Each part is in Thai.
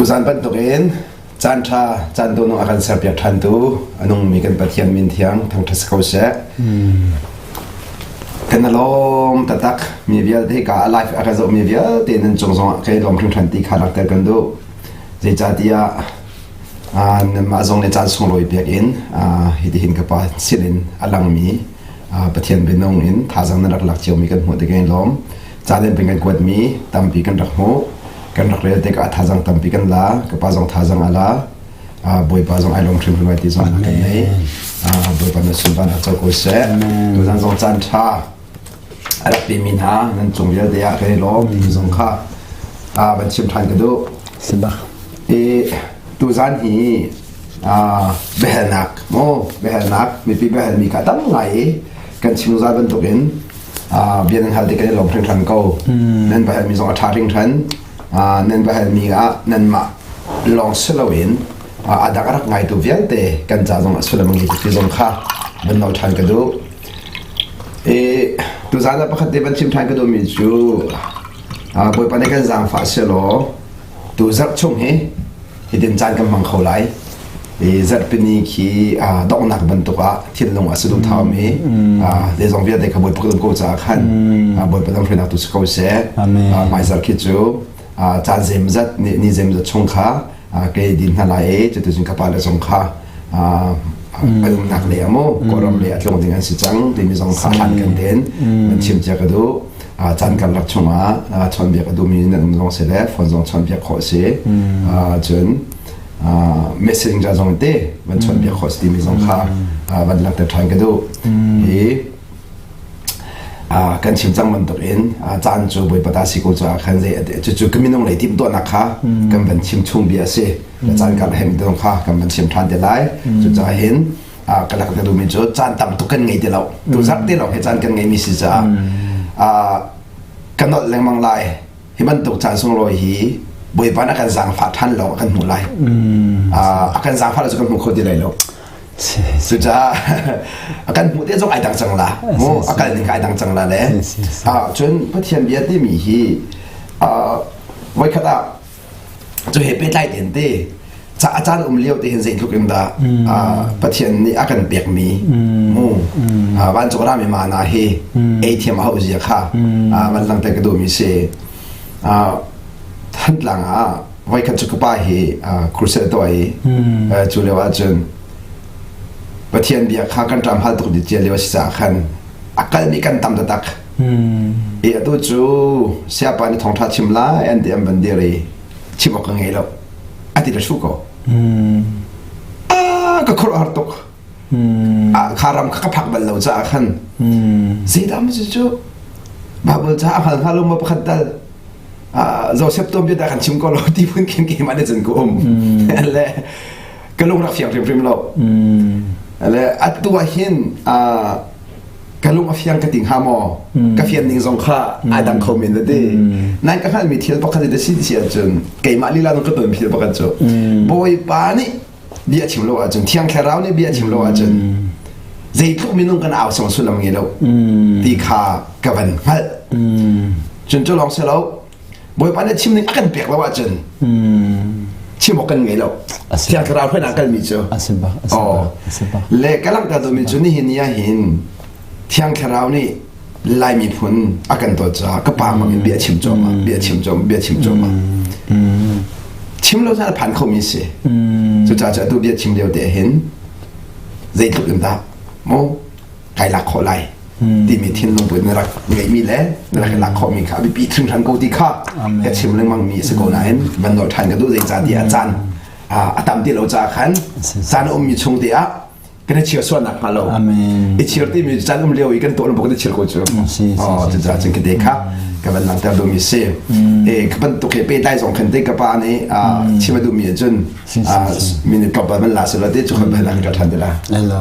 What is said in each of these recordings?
Tusan pantukin Chandra Chandu nung akan serpiak tantu anung mikan patian mintiang tang taskause kenalom tatak mivial de ka life akazo mivial tenen chongzong ke lom thing thanti khalak ter kandu je chatia an mazong le chan song loi pek in hidi hin ka pa silin alang mi pathian benong in thazang na lak chiu mi kan mu de gen lom chalen pengan kwat mi tampi kan rak mu kan rak le te ka thazang tampi kan la ka pa jong thazang ala boy pa jong ai lom thim mai ti jong kan nei boy pa na sun ban ha chau ko se tu jang jong chan tha ala pi min ha nan chung ya de ya ke lom mi jong kha ban chim than ka do Sebab tu zan hi behanak mo behanak mi pi behal mi ka tam ngai kan chim za ban tukin bian hal de kan lom thing than ko nan behal mi jong a tharing than nan behal mi ga nan ma long selawin adak rak ngai tu vial te kan cha jong asula mangi ti jong kha ban no than ka do tu zan a pakhat de ban chim than ka do mi chu boy pa ne kan jang fa se lo tu zak chung he hidin chan kam mang kholai zat pini ki dong nak ban to ka thil long asudum thau mi de jong via de ka boy pukul ko cha khan boy pa dam frena tu sko se mai zar ki chu chan zem zat ni zem zat chung kha ke din hala e chu tu jing ka pa la jong kha palum nak le amo korom le atlong ding an si chang de mi jong kha han kan den man chim cha ka do chan kan lak chunga chon bia ka du mi na long se le fon jong chon bia kho se chun messaging ja jong te ban chon bia kho sti mi jong kha ban lak ta thang ka do kan chim chang man to in chan chu boi pata si ko cha khan je chu chu kaminong le tim to na kha kan ban chim chung bia se chan kan hem dong kha kan ban chim than de lai chu cha hin ka lak ta du mi chu chan tam tu kan ngai de lo tu zak de lo he chan kan ngai mi si chaกันนดแรงมังลายที่มันตกจานสงโรยหีบวยปานักการสังฟ้าท่านเรากันหมู่ลายอาการสังฟ้าเราจะกันหมู่คนที่ไหนเราสุดจ้าอาการหมู่ที่ต้องไอ้ดังจังละโมอาการนี่ไอ้ดังจังละเลยจนพระเทียนเบียดที่มีหีไว้ขณะจะเห็นไปได้เด่นที่จะอาจารย์เลี้ยวที่เห็นสิ่งทุกอย่างได้พระเทียนนี่อาการเปียกมีโมวันจุกรามีมานาเฮทีมเขาเสียค่ะวันหลังแต่กระดูมีเสท่านหลังไว้กันจุกป้าเฮครูเสด็จตัวจุเลว่าจนพระเทียนเบียร์ข้ากันทำฮัลตุกดิเจเลวสิสาขันอาการมีกันตำตะตักตัวจูเสียปานิทองทัดชิมลาอันเดียมบันเดรีชิมออกไงแล้วอาทิตย์ละชุกก็ครอร์ตกคารามข้าพักบัลเราจะขันสีดำจะจูบาบลจะขันฮาลุมาพักดัลเราเซปตัวมีแต่ขันชิมก็เราที่พื้นเก่งๆมาได้จนกูอะไรก็ลงรักเสียงเพลิมๆเราอะไรอัตตัวหินก็ลงรักเสียงกระดิ่งฮามอกระเฟียนดิ่งสงข้าไอ้ดังคอมเมนต์ได้นั่นก็ขันมีเทียนประกันได้สิ่งที่เสียจนเกี่ยมาลีลาต้องกระตุ้นเทียนประกันจูบอยปานี่เบียชิมโลอาจนเที่ยงแค่เราเนี่ยเบียชิมโลอาจนใจทุกมินุ่งกันเอาสองสุดลำเงี้ยเราตีขากับวันฮัลจนจะลองเสร็จแล้วบอยปานี่ชิมนึงอาการเปียกแล้วอาจนชิมออกกันไงเราเที่ยงแค่เราเพื่อนอาการมีจูเล็กกำลังกระตุ้นมีจูนี่เห็นยาเห็นเที่ยงแค่เรานี่ลายมีผลอาการตัวจ้าก็ปามันเบียชิมจอมาเบียชิมจอมเบียชิมจอมาชิมแล้วจะผ่านเขามีเสียสุดท้ายจะดูเบียชิมเดียวเดียเห็นใจถูกกันตาโมไก่หลักขอไล่ที่มีทิ้งลงไปในรักไงมีแล้วในรักหลักขอมีขาไปปีถึงทางกูที่ข้าแต่ชิมเรื่องมังมีสกุลไหนมันโดนทันกันดูใจจ่าที่อาจารย์ตามที่เราจ่าขันจานมีชงเดียก็ได้เชื่อส่วนหนักมาเราเชื่อที่มีจานเลี้ยวอีกกันตัวเราบอกได้เชื่อกูจูจะจ่าจึงกันเด็กค่ะกับหลังแต่ดูมีเสียกับมันตุกเปได้สองคันเด็กกับป้านี่ชิมาดูมีจนมีนึกกับมันลาสุดแล้วที่จุกมันหลังกระทันเดล่ะฮัลโหล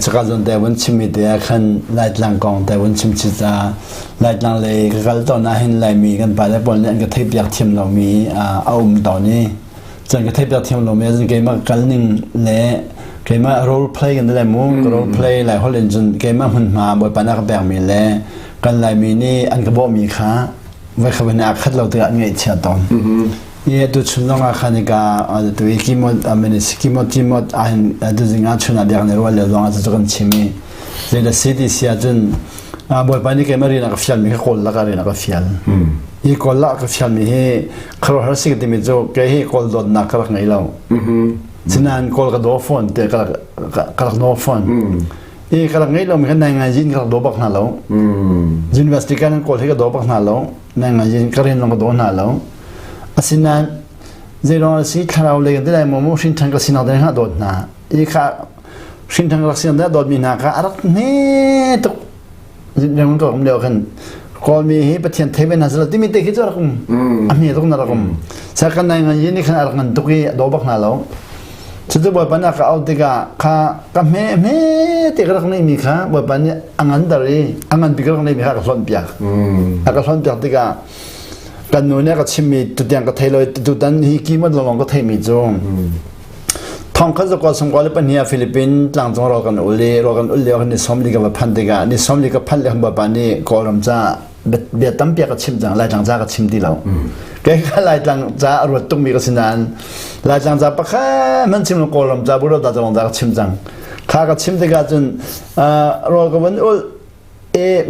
จะกระตุ้นแต่วันชิมเดียขันไล่หลังกองแต่วันชิมชิจาไล่หลังเลยก็ตอนนั้นเห็นไล่มีกันไปแล้วบอลเนี่ยก็เทียบอยากทีมเรามีเอาตอนนี้จนก็เทียบอยากทีมเรามีจนเกมกันหนึ่งเละเกมโรลเพลย์กันได้มั้งโรลเพลย์หลายคนเล่นจนเกมมันมาบอลปานักแบ่งมีแล้วกันไล่มีนี่อันก็บอกมีค้าไว้ขบวนอาคัดเราตัวอันไงเชียตอน ये तो चुनोंगा खानिका तो इकीमत आमेने सिकीमत आइन दुजिंगा चुना दियाने रोले लोंगा जगन छिमी जेला सिटी सियाजन बोय पानी के मरीना का फियल में कोल लगा रेना का फियल ये कोल लगा का फियल में है खरो हर सिक दिमे जो के ही कोल दो ना करक नहीं लाओ जिनान कोल का दो फोन ते करक नो फोन ये करक नहीं लाओ में नंगा जिन करक दो बक ना लाओ जिन वेस्टिकन कोल ही का दो बक ना लाओ नंगा जिन करेन लोग दो ना लाओ asinan zero si tharau le de lai momo shin thang ka sina de ha dot na I kha shin thang ka sina da dot mi na ka arak ne to jeng ko om leo kan kol mi hi pathian theben ha zala timi te ki jor kum ami to na rakum sa kan nai ngan yin khan arak ngan to ki do bak na lo chutu boy pana ka au te ka me te ka rak nei mi kha boy pan angan dari angan bi ka rak nei mi kha ka son pya ka son pya te kaกันนู้นเนี่ยก็ชิมมีตุดยังก็ไทยเลยตุดันฮีกีมันลองก็ไทยมีจงทองเขาจะก่อสมก่อเลยปัญญาฟิลิปปินส์หลังจากรอกันอุลีกันนิสมลีกับพันธุ์กันนิสมลีกับพันธุ์ของบ้านนี้ก่อลำจ้าเบียดตั้มเปียก็ชิมจังลายจังจ้าก็ชิมดีแล้วแกก็ลายจังจ้ารวดตุ้มมีก็สินานลายจังจ้าปะแค่มันชิมลงก่อลำจ้าบุรุษตาจงจ้าก็ชิมจังข้าก็ชิมดีกันจนรอกันวันอุล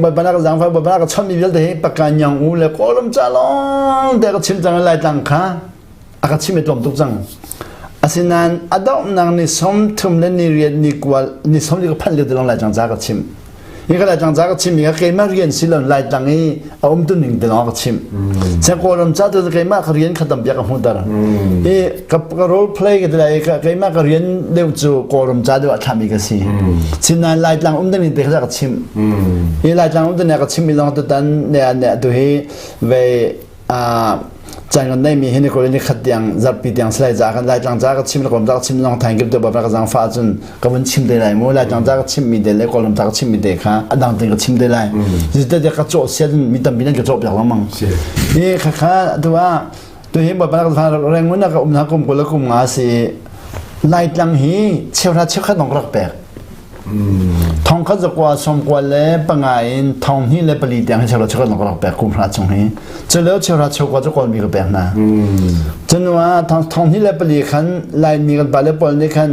บ่ปนักจังฟ้าบ่ปนักชอบมีเรื่องเดียวปากกันยังอูเลยก็ลำจ้าลงแต่ก็ชิมจังลายจังค่ะอาก็ชิมไม่ตรงตุกจังอาศินันอดอมนางนิสมทุ่มเล่นนิเรียนนิกว่านิสมนี่ก็พันเดียวลงลายจังจ้าก็ชิมนี่ก็ลายจังจ้าก็ชิมนี่ก็เกี่ยมาเรียนสิลลายจังนี้เอาตัวหนึ่งเดียวก็ชิมเจ้าก็ลำจ้าตัวเกี่ยมาเรียนขดมเปียกหัวตากับโรลเพลย์กันเลยเกี่ยมาเรียนเดี๋ยวจู่ก็ลำจ้าด้วยทำอีกสิสินันลายจังตัวหนึ่งเดียวก็ชิมลายจังตัวหนึ่งก็ชิมมีลองตัวนั้นเนี่ยตัวให้เวจังกันได้มีเห็นคนนี้ขัดยังจับปียังสลายจากกันลายจังจากชิมแล้วก็ลำจากชิมลองทานกับตัวแบบจังฟ้าจนก็มันชิมได้เลยมั่วลายจังจากชิมมีได้เลยก็ลำจากชิมมีได้ค่ะดังตึงก็ชิมได้เลยจิตใจก็โจเสียมีตั้งปีนั้นก็โจแบบละมั่งนี่ค่ะตัวเห็นแบบจังแรงมันก็อุ้มนักกุมคนละกุมงาสิลายจังฮีเชี่ยวราเชี่ยวขัดน้องรักแปลกทองเขาจะกว่าสมกว่าเลยปังไงทองนี่เลยผลิตอย่างให้เชี่ยวราเชี่ยวขัดน้องรักแปลกกุมพระจงฮีจะเลี้ยวเชี่ยวราเชี่ยวกว่าจะกว่ามีก็แปลกนะจนว่าทองนี่เลยผลิตขันลายมีกันไปเลยปนนี่ขัน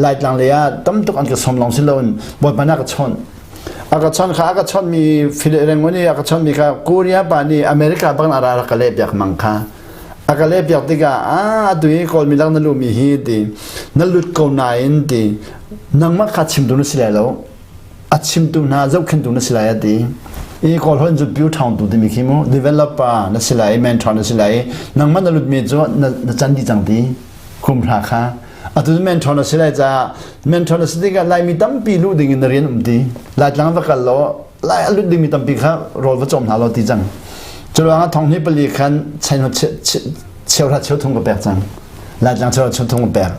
ลายจังเลยตั้มตุกอันก็สมลงสิลนบนปนักชนอากาศชนค่ะอากาศชนมีฟิลิปปินส์นี่อากาศชนมีค่ะกูเรียปานี่อเมริกาบางอะไรก็เลยเปียกมังค่ะอากาศเลยเปียกติกาตัวนี้คนมีลังนั่นลูมีฮีดีนั่นลุดโกนายนดีนังมักขัดชิมตุนสิเลยแล้วอัดชิมตุนหาเจ้าขึ้นตุนสิเลยดีคนคนจุดบิวทางตุนที่มีขี้มู developer นั่นสิเลยเมนทอร์นั่นสิเลยนังมันนั่นลุดมีจ้านั่นจันดีจังดีคุมราคาตัวเมนทอร์นั่นสิเลยจ้าเมนทอร์นั่นสิเลยก็ไล่มีตั้มปีลูดิ่งในเรียนดีไล่จังว่ากันล้อไล่ลุดดิ่งมีตั้มปีค่ะรอว่าจมหาเราดีจังจนว่าทองนี้ผลิตขันใช้เชี่ยวราเชี่ยวทุ่งกับแปกจังลายจังเชี่ยวราเชี่ยวทุ่งกับแปก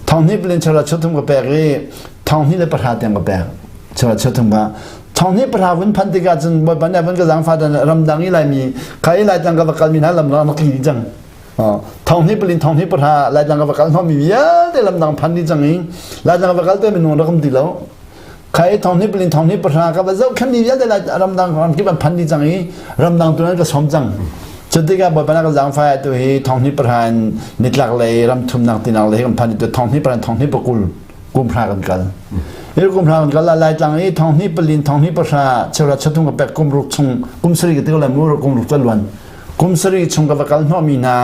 ทองนี้ผลิตเชี่ยวราเชี่ยวทุ่งกับแปกนี่ทองนี้เลยประหารเตียงกับแปกเชี่ยวราเชี่ยวทุ่งว่าทองนี้ประหารวันพันธิกาจนบ่ปัญญาวันก็สังฟ้าดันรำดังนี่ลายมีใครลายจังกับการมีน้ำลำดังนักขี่จังทองนี้ผลิตทองนี้ประหารลายจังกับการเขามีเยอะแต่ลำดังพันธิจังนี้ลายจังกับการเต้เป็นหนุ่มรักมดีแล้วใครทองนี้เป็นทองนี้ประหารกับว่าเจ้าขันมีเยอะแต่รำดังความคิดมันพันธิจังนี้รำดังตัวนั้นก็สมจังจุดที่ก็บอกว่านักสังไฟตัวที่ทองนี้ประหารนิดหลักเลยรำทุ่มนักตีนักเลยกันพันตัวทองนี้ประหารทองนี้ประกุมพระกันกันนี่กุมพระกันกันละลายจังนี้ทองนี้เป็นทองนี้ประหารเชื่อว่าชดทุ่งกับแปกกุมรุกชงกุมสรีกับที่เราไม่รู้กุมรุกตะวันกุมสรีชงกับกันหัวมีนา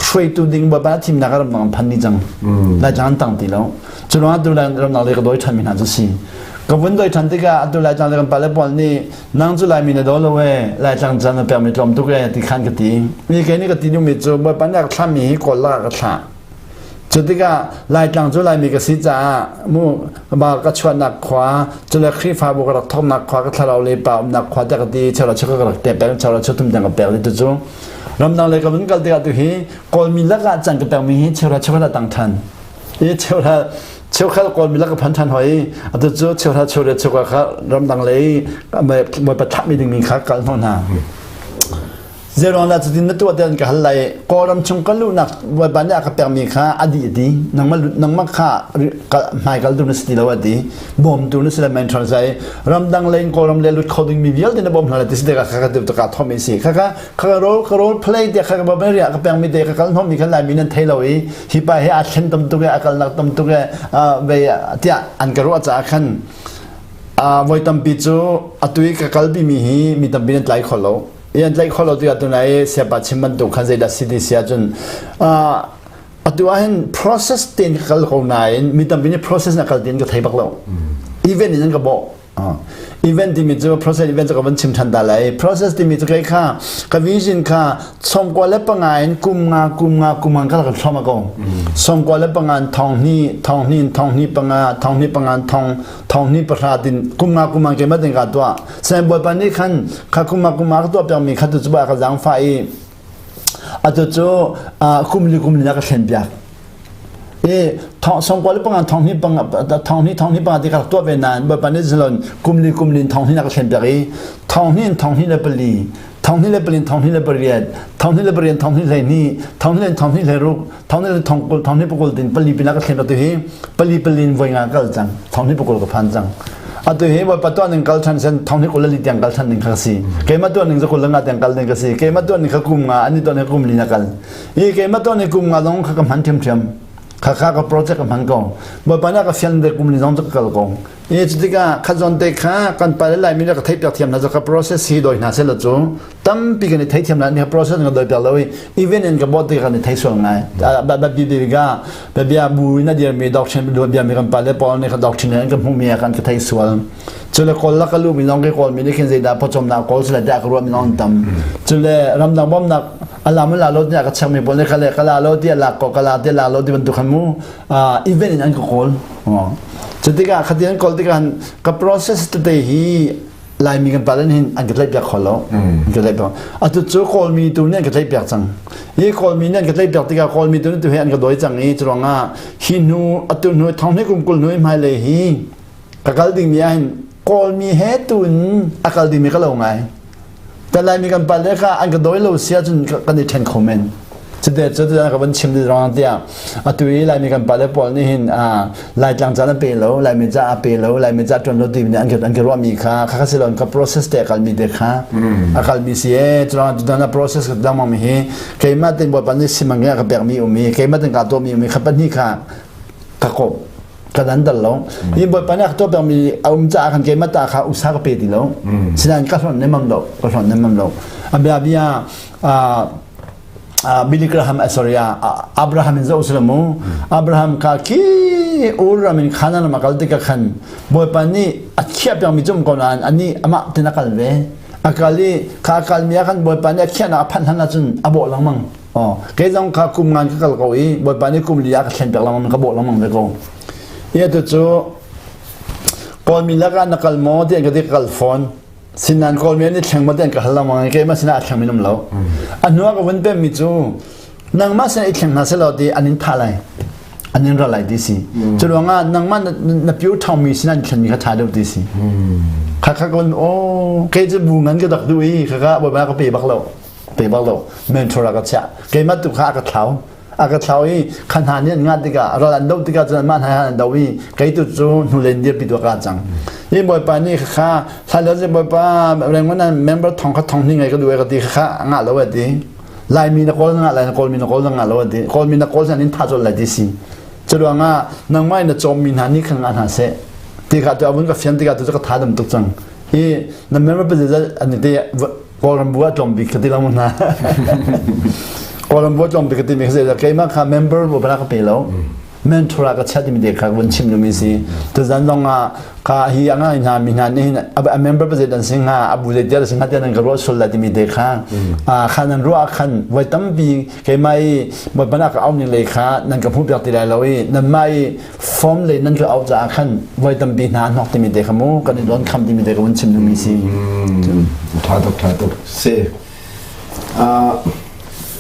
ช่วยตัวดิ่งแบบทีมนักรำดังพันธิจังลายจังตั้งตีแล้วจุดว่าตัวรำดังเลยก็โดยทำมีนาจุดสี่ก็วันโดยทันทีก็ตัวลายจังเลยกันไปแล้วปอนนี่นั่งจุลายมีในดอลเว่ลายจังจันเป็นมีลมทุกอย่างที่ขันกันทีนี่แค่นี้ก็ตีนุ่มมีจูบ่ปัญญาข้ามีก่อนละก็ท่าจุดที่ก็ลายจังจุลายมีก็สิจ้ามู่บากระชวนนักขวาจุลครีฟ้าบุกรักทอมนักขวาก็ทะเลาะเลยเปล่านักขวาแต่ก็ดีชาวเราเชื่อก็รักแต่เป็นชาวเราเชื่อทุ่มจังกับแปลเลยตัวจูรำดังเลยก็มันก็ตีกันตัวฮีก่อนมีลักษณะจังกับแปลมีชาวเราเชื่อว่าต่างทันนี่ชาวเราเชื่อข้าก่อนมีลักษณะพันธันหอยอัตโจเชื่อท่าเชื่อเชื่อข้ารำดังเลยไม่ประทับมีดึงมีข้ากันเท่านั้น เจรอนลาจุดินนัตัวเดินกันไหลกอรำชงกันลุนักวันบันนี้อาจจะมีค่าอดีตดีนังมาค่าไม่กันดูนัสติลาวดีบอมดูนัสเลมันทรานไซรำดังเลงกอรำเลลุดเขาดึงมีวิลดินบอมนั่นแหละที่สุดก็ข้าก็ดูตะการทอมสิข้าโรลเพลย์เดียข้าก็บอกไม่เรียกเป็นมีเด็กข้าทอมมีกันไหลมีนั่นเทลวีฮิปให้อาชันตมตุกอาการนักตมตุกเวียที่อันกรู้อาจจะขันวัยตั้มปิจูอัตุยกับลบีมีตั้มบินไหลขอโลยันไหลขอโลตัวไหนเสียปัจฉิมันตุขันใจดัชสิเสียจนอัตัวเห็น process เต็นกับเขาไหนมีตั้มบิน process นักเต็นกับไทยบักโล event นั่นก็บอก event ที่มีตัว process event ก็มันชิมทันได้เลย process ที่มีตัวใครค่ะกับวิจินค่ะสมกว่าเล็บปังงานกุมงาก็แล้วก็ชอบมาก่อนสมกว่าเล็บปังงานทองนี่ปังงาทองนี่ประสาทินกุมงาเกี่ยมาถึงกันตัวแสดงบทบาทนี้ขันข้ากุมงาตัวเปล่ามีขัดตัวจุบะกับจังไฟอัตโจคุมลีนักเขียนแบบทองสมกว่าเล็บปังงานทองนี่ปังที่ขัดตัวเป็นนานบทบาทนี้จะหล่นกุมลีทองนี่นักเขียนแบบทองนี่เลเปลีทองนี่เลเปลี่ยนทองนี่เลเปลี่ยนทองนี่เลเปลี่ยนทองนี่เลยนี่ทองนี่เลยรูปทองนี่ปกติปลีเป็นนักเขียนตัวที่ปลีนวยงานกัลจังทองนี่ปกติกับพันจังอันตัวนี้ว่าปัจจุบันหนึ่งกัลชันเซนทองนี่คนละลิตยังกัลชันหนึ่งข้าศึกเกมตัวหนึ่งจะคนละงานยังกัลหนึ่งข้าศึกเกมตัวหนึ่งข้ากุมงาอันนี้ตัวนี้กุมลีนักกัลเกมตัวนี้กุมงาต้องข้ากำหันเทียมข้าก็โปรเจกต์กำหันกองว่าปัญหาก็เฟียนเด็กกุมลีน้องจะกัลกองจุดที่ข้าจนเด็กข้ากันไปแล้วมีเรื่องที่เปลี่ยนเทียมนะจะข้า process ฮีโดยน่าเสียละจูตั้มปีกันในที่เทียมนั้นเนี่ย process ก็โดยเปลี่ยนเลย even ในกับบอดี้กันในที่ส่วนไหนแบบบีบูน่าจะมี doctrine ดูบีมีกันไปแล้วพอในข้า doctrine นั้นก็มุ่งมีกันที่ส่วนจุดละคนละก็รู้มีน้องกี่คนมีได้แค่ใจดาพอจมน้ำก็สุดละก็รู้มีน้องตั้มจุดละรำดังบ่มนักอัลลาห์ไม่ละลดเนี่ยก็ช่างมีบนเลยก็ละลดที่ละก็ละที่ละลดที่บรรทุกขมูeven นั้นก็คนจุดที่ขัดแย้งคนที่กันกับ process ตัวที่ลายมีกันไปแล้วนี่อันก็เลยเปียกขอแล้วก็เลยเปียกอันตัวจุดคนมีตัวนี้ก็เลยเปียกจังยี่คนมีเนี่ยก็เลยเปียกที่กันคนมีตัวนี้ตัวเห็นก็โดยจังนี้จุดว่าหินูอันตัวนู้นทองให้กุลนู้นไม่เลยฮีก็ดิ่งมีอันคนมีเหตุตุนอันดิ่งมีก็ลงไงแต่ลายมีกันไปแล้วก็อันก็โดยเราเสียจนกันใน10 commentจุดเด็ดกับวันชิมดีรองเดียตัวนี้ลายมีกันไปแล้วพอนี่เห็นลายจังจันเป็นแล้วลายมีจ้าเป็นแล้วลายมีจ้าจนรถดีเนี่ยอันก็ว่ามีค่าข้าศึกกับ process แต่กันมีเด็กค่ากันมีเสียจนจุดนั้น process ก็ดังมั่งมีเคยมาถึงบทปันนี้สิมังเงี้ยกับแบบมีเคยมาถึงการตัวมีขับปันนี้ค่ะกระกบกระดันตลอดยิ่งบทปันนี้ตัวแบบมีเอาจ้ากันเคยมาตาค่ะอุตสาหกรรมตีแล้วฉะนั้นก็สอนในมั่งดอกอันแบบนี้บิลลี่กราฮัมอับราฮัมอินซาอุสลามูอับราฮัมข้าคีอูรามินขานันมาคัลติกขันบอยปานี่อัจฉริยะมีจุ่มก่อนอันนี้อามาตินักลเวอักลีข้าคัลมีขันบอยปานี่อัจฉริยะพันหันจุนอโบลังมังเกจังข้าคุมงานข้าเกาอีบอยปานี่คุมลียาขันเปียกลังมังข้าโบลังมังเด็กงเยตุจูก่อนมีลักษณะนักลโมที่อันก็ที่กัลฟอนสินันคนมีนี่แข่งมาเต้นกับฮัลโหลมังเกมาสินาแข่งไม่นุ่มแล้วอันนู้นก็วันเป็นมิจูนางมาสินาแข่งน่าเสียแล้วดีอันนี้ท่าไรอันนี้เราไรดีสิจุดว่างานางมานับยูทอมมีสินันแข่งมีข้าท่าเดียวดีสิข้าคนโอ้เกจะบูงั้นก็ดักดูอีข้าบอกว่าก็เปย์บักเราเมนทรักก็เช่าเกมาตุข้าก็เท้าอากาศเขาอีขันหานี่งานติกาเราอันดูติกาจะมันหาอันดูอีใครตุจูนุเลนเดียปิดตัวกันจังยี่บ่อยปานี่ข้าถ้าเราจะบ่อยปาแรงว่านั้นเมมเบอร์ทองเขาทองนี่ไงก็ดูไอ้ก็ตีข้างานเราไอ้ดีลายมีนักโกลงานลายนักโกลมีนักโกลงานเราไอ้ดีโกลมีนักโกลสันนิษฐานจนไรดีสิจะดูงานนางไม่น่ะจอมมีนานี่ขันงานหาเสตีข้าตัวมันก็เฟียนตีข้าตัวก็ท้าดมตุกจังยี่นั่นเมมเบอร์เป็นจะอันนี้ที่โกลบัวจอมบิกติละมุนนะกอลัมโบจอมไปกติมีเสียแต่มาค่ะเมมเบอร์บุปผาก็เป็นแล้วเมนทรักก็ชัดที่มีเด็กค่ะวันชิมดูมีสิแต่จันทร์งาค่ะฮียังไงนะมีงานนี่เมมเบอร์ประธานสิงห์อาบุเดเดียร์สิงห์เดียร์นั่นก็รู้สุดละที่มีเด็กค่ะขันนั้นรู้ขันไว้ตั้มปีไม่บุปผาก็เอาหนึ่งเลยค่ะนั่นก็พูดแบบที่ไรเลยนั่นไม่ฟอร์มเลยนั่นก็เอาจากขันไว้ตั้มปีนานนอกที่มีเด็กค่ะมูกันโดนคำที่มีเด็กวันชิมดูมีสิท่าตุกเซ่อ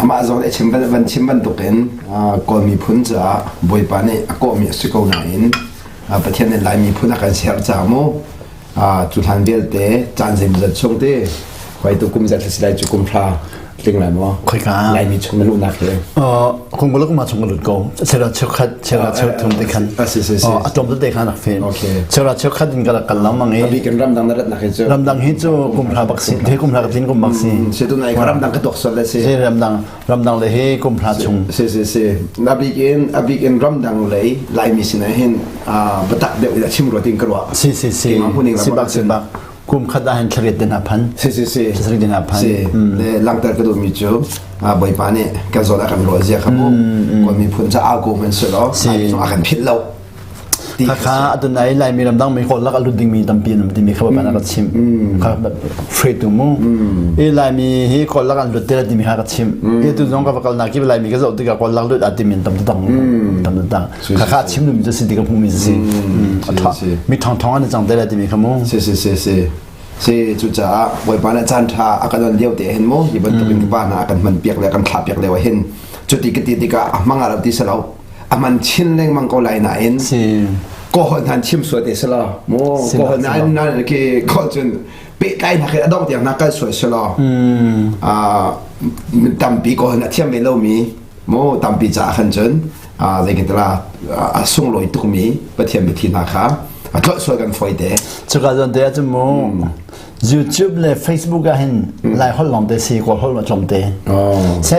ามาจงชิมบันตุกินก็มีพุ่นจะบอยปานี่ก็มีสุกเอาหน่อยประเทศนี้หลายมีพุ่นกันเสียจามูจุดทันเดียร์เตะจานเซมจะชงเตะไว้ตุกุมจะสิได้จุกุมพระ เรื่องอะไรมั้ง ค่อยกา ลายมีชงลูกนักเลย คงก็ลูกมาชงกันหลุดโกเชลเชลคัดเชลเชลทุ่มเด็กขันจมตัวเด็กขันนักเฟนเชลเชลคัดดินกันละมังเอ บีกันรำดังนั่นนักเจ้าร ำดังฮิจูกุมพระบักซีเฮกุมพระกับทินกุมบักซี เสตุนายรำดังกระตกสดเลยสิ เจรำดังเลยเฮกุมพระชง เซบีกันรำดังเลยลายมีสินะเห็นบัตักเดี๋ยวจะชิมรสติงกระวะ สิบักกุมขัดได้เห็นเฉลี่ยเดินพันเฉลี่ยเดินพันเลยหลังจากกระโดดมีจูบ่อยปานเนี่ยกันโซดากันรัวเสียครับผมคนมีพุ่นจะอากูมันสุดแล้วอากันพิษเราข้าตัวไหนลายมีลำดังมีคนแล้วก็ลุดดิ้งมีตำปีนมันมีข้าวปลาแล้วก็ชิมข้าแบบเฟรตูมูลายมีฮีคนแล้วก็ลุดเตอร์ดิมีข้าก็ชิมตัวน้องก็บอกนักที่ลายมีก็จะเอาตัวกับคนแล้วลุดอาดิมินตำตังข้าชิมดูมีจะสิ่งที่กับผู้มีสิ่งมีทองอันนี้จังได้เลยดิมีขโมเซจุจ้าบ่อยปานอาจารย์ท่าอาการเลี้ยวเตะเห็นมั้ยยี่บันตะเป็นบ้านอาการมันเปียกเลยกันขาเปียกเลยว่าเห็นจุดที่กะมังอาราที่สลาวมันชินเล่งมังก็ไหลน่ะเอ็นก็หันทันชิมสวยเตะสลาวโม่ก็หันนั่นคือก็จนเป๊ะได้นะคือดอกอย่างนักการสวยสลาวตั้มปีก็หันเทียมไม่เล่ามีโม่ตั้มปีจ่าขันจนอะไรกันตลาดส่งลอยตุกมีประเทียมไปที่นะครับก็สวยกันฝอยเตะจุดการเดียจะโม่ YouTube และ Facebook ก็เห็นหลายคนลองเตะสีก็คนลองจมเตะใช่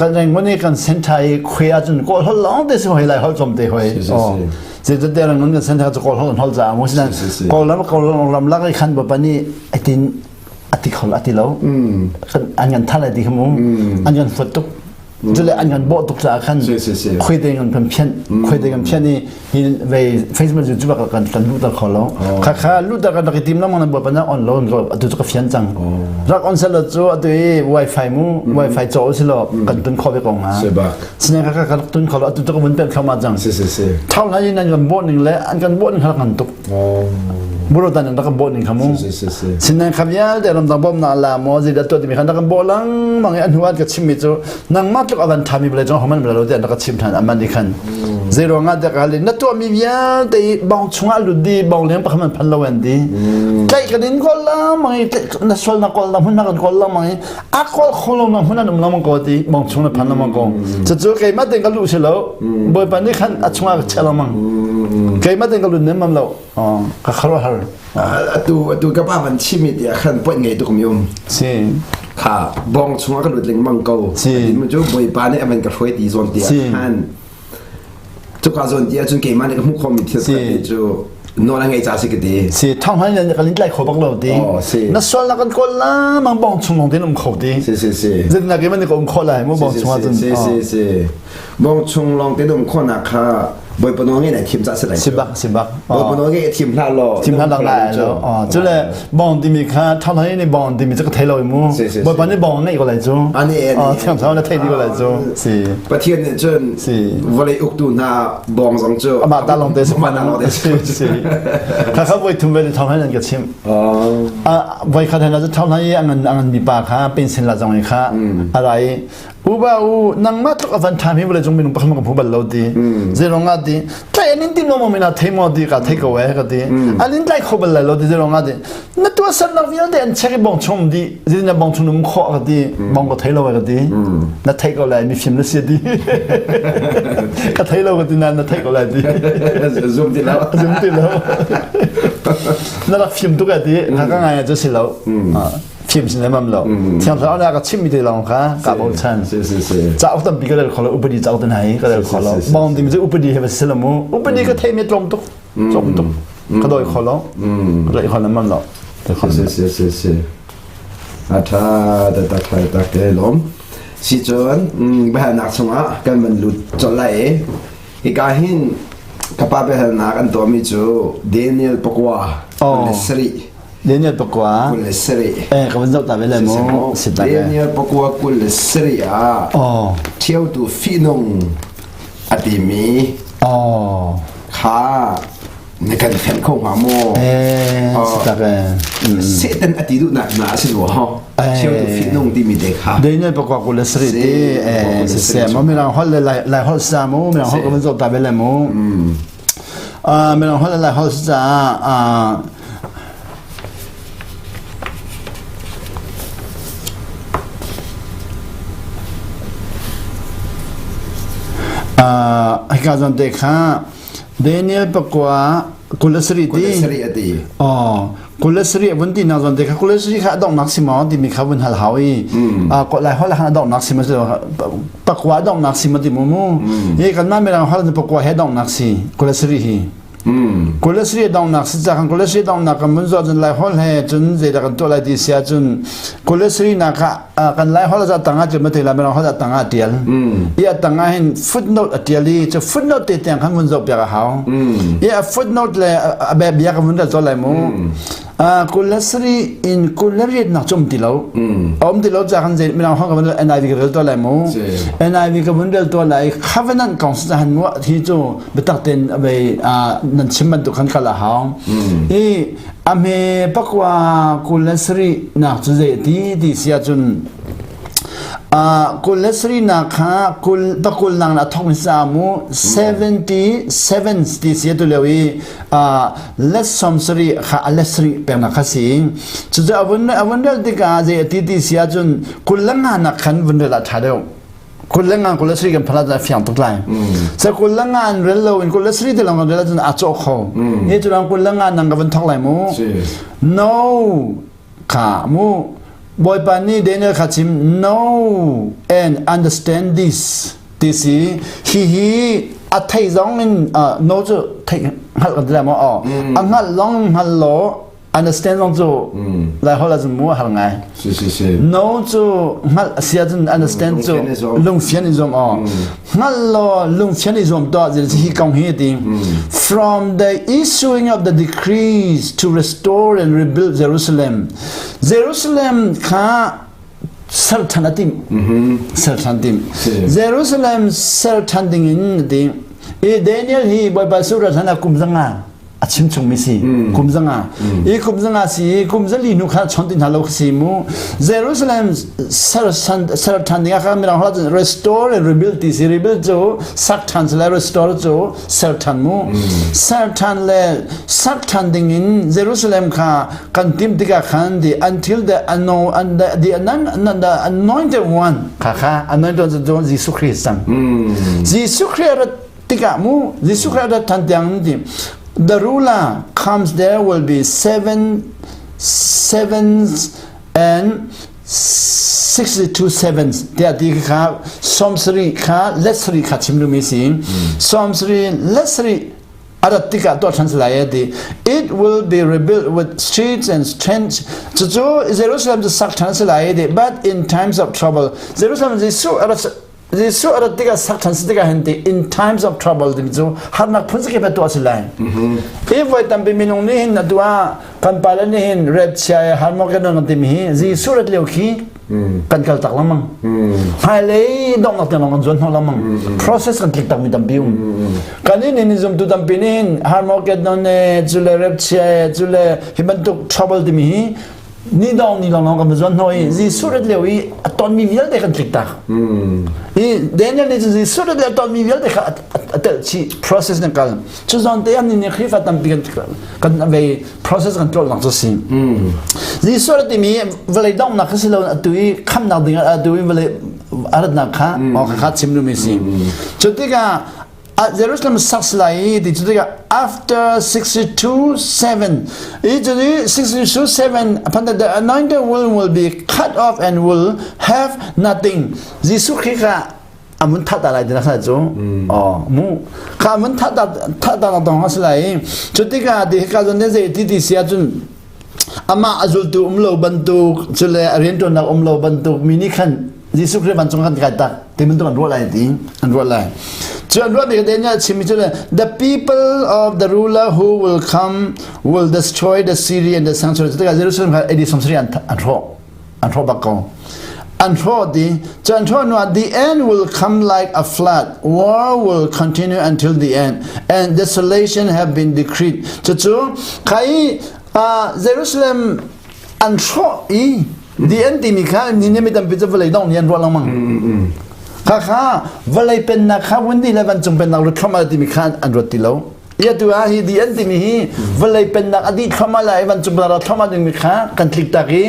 กันเองวันนี้กันเส้นไทยคุยจนก็คนลองเตะสีหลายคนจมเตะหอยจะเดี๋ยวนั้นกันเส้นไทยจะก็คนเขาจะมั่วสินะก็แล้วก็ลำลักไอ้ขันแบบนี้ไอ้ที่อธิเขาอธิแล้วอันกันท่าอะไรดีขโมอันกันฝนตกจะเลยอันกันโบตุกจากขันคุยเรื่องกันเพี้ยนคุยเรื่องกันเพี้ยนนี่ไปเฟซบุ๊กยูทูบกันรู้ตะเขาแล้วข้ารู้ตะกันตะกิติมแล้วมันแบบนั้นออนไลน์ก็ตัวจะก็เพี้ยนจังรักออนเซลล์จู่ตัวไวไฟมูไวไฟจ่อสิหรอกันตุนเข้าไปกองมาสิ่งข้ากันตุนเขาแล้วตัวจะก็มันเป็นเข้ามาจังเท่านั้นยังกันโบนึงแล้วอันกันโบนึงข้ากันตุกบุรุษนั้นก็โบนึงขโมสิ่งนั้นขยันแต่ลำดับบ่มนาลามอจิดตัวที่มีขันตะกันโบลังบางอันหัวก็ชิมมิจูนังมาตุกอันทำมีเปลจงเขามันเปลเราเดี๋ยวนักชิมทันอันมันดีขันเซโรงงานเด็กอะไรนัตัวมีเยอะแต่บางช่วงลุดดีบางเลี้ยงปะมันพันละวันดีใจกันดินคนละมั้งนักสวลนักคนละหุ่นนักคนละมั้งอักคนคนละมั้งหุ่นนั่นละมั้งก็ดีบางช่วงพันละมั้งก็จะจู่ใครมาเด็กก็รู้เสียแล้วบ่อยปานนี้ขันอัดช่วงเชละมั้งใครมาเด็กก็รู้เนี่ยมันแล้วก็ขลุ่ยตัวกับป้ามันชิมิเดียขันป่วยไงตัวผมยมค่ะบองช่วงก็หลุดเล็งมังโกมันจะบ่อยปานนี้มันก็ช่วยดีส่วนเดียขันจุกอาส่วนเดียจนเกมันก็มุขมิเทียบกันจู่นอนไงจ้าสิกดีสิท่องให้เนี่ยกันลิ้นไหลขบักเราดีนักสวลนักกันคนละมันบองช่วงลงที่นุ่มเขาดีซึ่งนักเก็มันก็อุ้มเขาเลยมันบองช่วงจนบองช่วงลงที่นุ่มเขานักค่ะบ่อยปนองเนี่ยทีมจะสลายสิบักบ่อยปนองเนี่ยทีมพลาดล้อทีมพลาดล้อจุดเลยบองที่มีค่าเท่าไหร่เนี่ยบองที่มีจะก็เทลอยมั้งบ่อยปนเนี่ยบองเนี่ยก็เลยจูอันนี้เทียมเท่านั้นเทดีก็เลยจูสิประเทศเนี่ยจนวันเลยอุกตูน่าบองสองจูมาตาลงเตสมาตาลงเตสิถ้าเขาบ่อยทุ่มไปเท่าไหร่นั่นก็ชิมบ่อยค่าเท่านั้นจะเท่าไหร่อันนั้นมีปากค่ะเป็นเส้นละจังเลยค่ะอะไรอุบาอูนังมาตุกอวันทามีเวลาจงมีนุ่มปะมันก็ผู้บรรลุดีเจรงาดีแต่อันนี้ที่น้องมันน่าเทมอดีกับเทกเอาไว้ก็ดีอันนี้ได้ขบรรลุดีเจรงาดีนั่นตัวสัตว์นักวิทยาเดินเช็คบองชมดีเจรงาบองชมนุ่มข้อก็ดีบองก็เทเราไว้ก็ดีนั่นเทกเอาเลยมีฟิล์มนั่นเสียดีก็เทเราก็ดีนั่นเทกเอาเลยดีซูมที่แล้วนั่นละฟิล์มตุกดีถ้าก็ไงจะสิเราฟิล์มสิเนี่ยมันเราเทียมเราเนี่ยก็ชิมมีที่เราค่ะกับโอชันจะเอาตั้งปีก็ได้ขอเราอุปดีจะเอาตั้งไหนก็ได้ขอเราบางทีมันจะอุปดีให้เป็นสิละมูอุปดีก็เทมีตรงตุกก็โดยขอเราก็โดยขอน้ำมันเราถ้าแต่ใครตักเตลมสิจวนไปหานักสงฆ์กันมันหลุดจนไหลอีกาหินกับป้าไปหานักอันตัวมิจูเดนิเอลปกวาเลสรีDaniel Pokwa Kulesri kawan zau tak bela mo sitak Daniel Pokwa Kulesri Tiau tu finong atimi kha nekan fen khong ha mo sitak setan atidu na silu ha Tiau tu finong di mi de kha Daniel Pokwa Kulesri ti se mo mi lang hol lai hol sa mo mi lang hol kawan zau tak bela mo mi lang hol lai hol sa ให้การสันติค่ะเดนิเอลปกว่ากุลสรี กุล ดี สรีอดี กุลสรีวันที่นาสันติค่ะกุลสรีค่ะดอกนักสิมาที่มีข้าวันฮัลฮาวีก็หลายคนละดอกนักสิมาจะปกว่าดอกนักสิมาที่มุมยี่กันมาไม่รังฮัลปกว่าให้ดอกนักสิกุลสรีฮีกุลสรีดองนักสิจากกุลสรีดองนักมันจะจนหลายคนให้จนเจตกันตัวหลายที่เสียจนกุลสรีนักกันหลายคนจะตั้งอาจจะไม่ถึงแล้วไม่เราเขาจะตั้งอาเดียลยี่ตั้งอาเห็นฟุตโนตเดียลีจะฟุตโนตติดแต่งขันมันจะเปียกเขายี่ฟุตโนตเลยแบบเบียกมันจะตัวอะไรมั้งกุลสรีอินกุลสรีนักจมติโลติโลจากกันเจไม่เราเขากับมันเอ็นไอวีกับตัวอะไรมั้งเอ็นไอวีกับมันตัวอะไรข้าวันนั้นกองสถานว่าที่จู่ไปตัดเต็นไปนั่นชิมมันตุกันกันละหาวอเมปกว่ากุลสรีนักจุดที่เสียจนกุลสรีนักฮะกุลปกุลนังนักทองสามู77ที่เสียตัวเลวีเลสสมสรีค่ะเลสรีเป็นนักสิงจุดวันเดลที่กาเจที่เสียจนกุลงานนักขันวันเดลทัดเดียวกุลงานกุลสรีกันพลัดฟิอังตุกไลแต่กุลงานเรลโลอินกุลสรีที่เราเรลจนอาโจโคนี่จุดนั้นกุลงานนังกันทุกไลมู no ขามูบอยปานี่เดนเนอร์ขัดชิม no and understand this this he อัฐิจงอินno จะหัดกันได้มั้งอังหัดลองหัดโล understand ลองจูแล้วเขาจะมัวหัดไง no จูหัดเสียจน understand จูลงเฟียนิซมหัดโลลงเฟียนิซมตัวจะที่กองเฮติ from the issuing of the decrees to restore and rebuild Jerusalem ค่ะ Sultanatim Sultanatim Jerusalem Sultanatim in Daniel he boy basura sana kumzanga achim chungmisi kumzanga kumzanga si kumzali nukha chontin halok simu Jerusalem Sultanatim ka mira hola restore and rebuild this rebuild jo saktan la restore jo Sultan mu Sultan le Sultanatim in Jerusalem ka kantim tiga khandi until the anointed one kha anointed one Jesus Christ Jesus Christ tiga mu Jesus Christ tantiang di the ruler comes there will be sevens and 62 sevens there the Psalm 3 lesri chimlu missing Psalm 3 lesri Aratika to translate it will be rebuilt with streets and strength so Jerusalem the sak translate but in times of trouble Jerusalem is so Aratika sak translate in times of trouble so har nak phun ke to asilai if we tam binong ni hin adwa kan pala ni hin red chai har mo ke non tim hi ji surat leuki kan kal tak lamang hai le dong nak nong jon ho lamang process kan klik tak mi tam bium kan ni zum tu tam pinin har mo ke non jule red chai jule hibantuk trouble tim hi ni dong ni long kan jon hoi ji surat lewi aton mi vial de kan klik tak Daniel ni ji surat le aton mi vial de atel chi process na kal chu zon te an ni khifa tam bigan kan ve process control nak so sim ji surat mi vale dong na khasilo atui kham na ding atui vale arat na kha o kha chimnu mi sim chotiga Jerusalem Sakslai after 62:7 62:7 upon the anointed one will be cut off and will have nothing Jesus Christ amun thata lai dina sa jo mu kha amun thata dong haslai chutika de ka jon de ti sia chun ama azul tu umlo bantu chule ariento na umlo bantu mini khan Jesus Christ ban chung kan ka ta timin to an ro lai ti an ro lai the people of the ruler who will come will destroy the city and the sanctuary. Jerusalem edi somsri antro bako. Antro the end will come like a flood. War will continue until the end, and desolation have been decreed. Chuchu kai Jerusalem antro the end timika ni nemitam pizza valley dong ni an ro lamang. Kha valai pen na kha wendi levan chung pen na ru khama ti mi khan an roti lo ยาตัวฮีดีอันที่มีเวลาเป็นนักอดีตเข้ามาเลยวันจุดเราเข้ามาดึงมีขากันคลิกตากี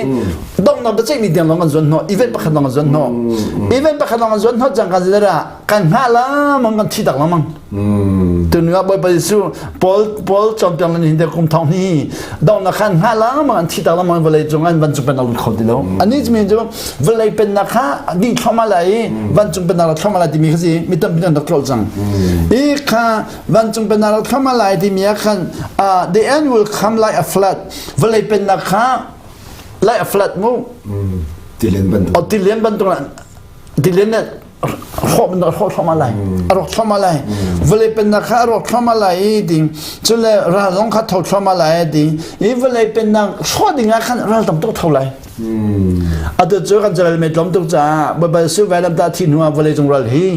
ต้องนับได้มีเดียงลงกันส่วนหน่ออีเวนต์ประคันลงกันส่วนหน่ออีเวนต์ประคันลงกันส่วนหน่อจังกันเลยละกันหาละมันกันที่ตักละมั้งตัวนี้ว่าไปสู้พอลจอมเปียงนี่เด็กคุมทองนี่ต้องนักขันหาละมันที่ตักละมันเวลาจงอันวันจุดเป็นนักเขาดีแล้วอันนี้จะมีจุดเวลาเป็นนักขาอดีตเข้ามาเลยวันจุดเป็นนักเข้ามาเลยที่มีคือสิมีตั้งมีตั้งนักเขาจังอีกค่ะวันจุดเป็นนักเข้ามาเลยที่มีขันthe end will come like a flood เวลาเป็นนักขา like a flood มู่ที่เล่นบันอ๋อที่เลี้ยงบันตรงนั้นที่เลี้ยงเนี่ยรถมันรถเข้ามาเลยรถเข้ามาเลยเวลาเป็นนักขารถเข้ามาเลยดิ่งจนเลยเราลงขัดถอดเข้ามาเลยดิ่งอีเวลาเป็นนักชอบดิ่งอ่ะขันเราต้องเท่าไรอาจจะเจอกันจะเลยไม่ล้มตุกจ้าบ่บ่ซื้อไว้ลำตาที่หัวเวลาจงรัลฮี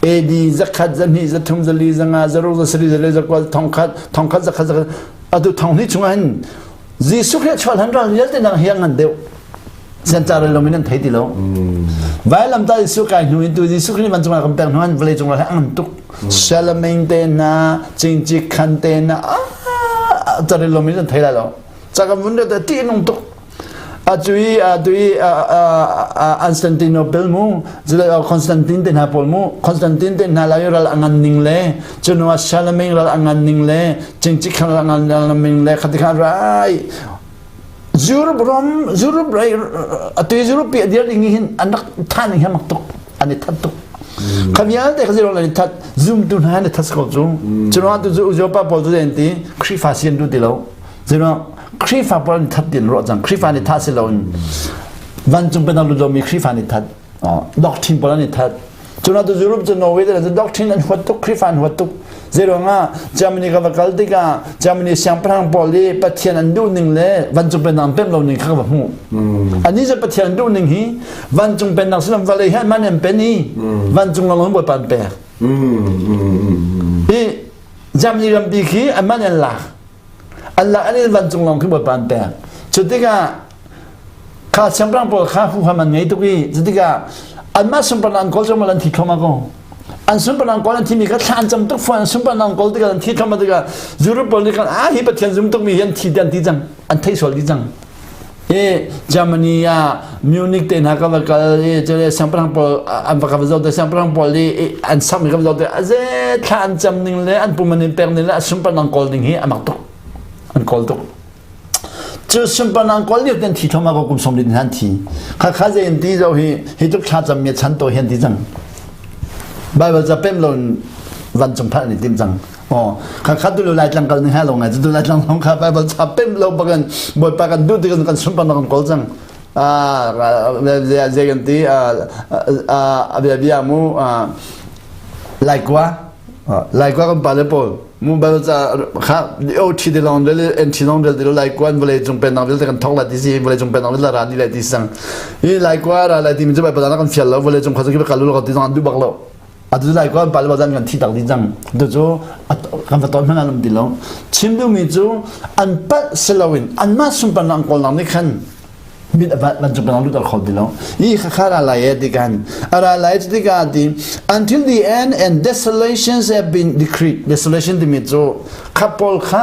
เอดีจะขัดจะนี่จะทุ่มจะลีจะงาจะรู้จะสรีจะเลยจะกว่าทองขัดจะขัดอาจจะทองนี้ชงอันจีสุขเนี่ยชอบหันเราเยอะแต่นางเฮียงกันเดียวเส้นจาร์ลมินันไทยดีแล้วไว้ลำตาสุขายหนุ่ยตัวจีสุขนี่มันจงรักกันเป็นหัวเวลาจงรักอันตุกเชลเมนเตน่าจิงจิคันเตน่าจาร์ลมินันไทยแล้วจากกันวันเดียวแต่ที่นุ่งตุกAdui Constantinople mu, jadi Konstantin ten Napol mu, Konstantin ten Nalayo ral angan ningle, Junwa Charlemagne ral angan ningle, Cengcik ral angan ningle, ketika rai, Zurub rai, atau Zurub dia ingin anak tan yang maktuk, anak tatuk. Kamian dek zero lagi tat zoom tu nah tat sekolah zoom, Junwa tu Zopa pol tu nanti, krifasian tu dilau, Junwaครีฟ้าปนทัดดินรอจังครีฟ้าในทัดสิเราวันจงเป็นเรามีครีฟ้าในทัดด็อกทินปนในทัดจนเราจะรู้จะโนเวเดอร์จะด็อกทินนั้นหัวตุกครีฟ้าหัวตุกเจริญง่าจามินีกับกัลติกาจามินีเสียงพลังปอลีปะเทียนอันดูหนึ่งเลยวันจงเป็นนางเป็นเราหนึ่งข้าพหูอันนี้จะปะเทียนดูหนึ่งฮีวันจงเป็นนางสลัมวาเลให้มันเป็นเป็นนี่วันจงเราบทปันเปย์อีจามินีกับปีขีอันมันยังหลักอันละอันนี้วันจงลองขึ้นบทบาทแต่จุดที่ก็ข้าสัมปรางปอข้าผู้ทำมันไงตุกี้จุดที่ก็อันมาสัมปรางกอลจะมาลันที่เข้ามาก็อันสัมปรางกอลที่มีก็ทานจำตุกฟันสัมปรางกอลที่กันที่เข้ามาตุกี้ยูโรปอลที่กันฮิปเทียนซุมตุกมียันที่เดียนที่จังอันที่สอลที่จังเยอรมนีมิวนิกเตนฮักกับก็จะเลยสัมปรางปอลอันประกอบจากสัมปรางปอลอันซ้ำกับจากอาเจทานจำหนึ่งเลยอันปุ่มมันเป็นนี่แหละสัมปรางกอลนี่ฮีอันมักตุกอันกอลตุกจะสัมปนังกอลเรียกเป็นที่ทำมาก็กุมสมดินทันทีข้าจะเห็นที่เราเห็นทุกชาติจะมีชั้นโตเห็นที่จังใบว่าจะเป็นลงวันจงพระนี่ติมจังอ๋อข้าดูไล่จังกันนี่ฮะลงไงจะดูไล่จังลงข้าใบว่าจะเป็นลงปกันบทปกันดูที่กันสัมปนังกอลจังเรื่องกันที่เบียมูไล่กว่ากันไปเลยปอมุ่งไปจะข้าเอาที่เดียวลงเรื่อยๆเอ็นที่ลงเรื่อยๆไล่กวนเวลาจงเป็นนักวิทยาการท่องละที่สิเวลาจงเป็นนักวิทยาการนี่แหละที่สั่งนี่ไล่กวนอะไรที่มันจะไปประดานกันเฟียลแล้วเวลาจงเขาจะคิดว่าการรู้เราที่ต้องดูบักเราอาจจะไล่กวนไปแล้วจะกันที่ตักที่จังดูจู่กันไปตอนนั้นเราดีแล้วชิมดูมีจู่อันปัดเซลวินอันมาสุนเป็นนักกอล์ฟนี่ขันมิดวันจงเป็นนักรู้ตัวเขาดีแล้วนี่ข้าอะไรดีกันอะไรดีกันดี until the end and desolations have been decreed desolation ที่มีจู่ข้าพอลข้า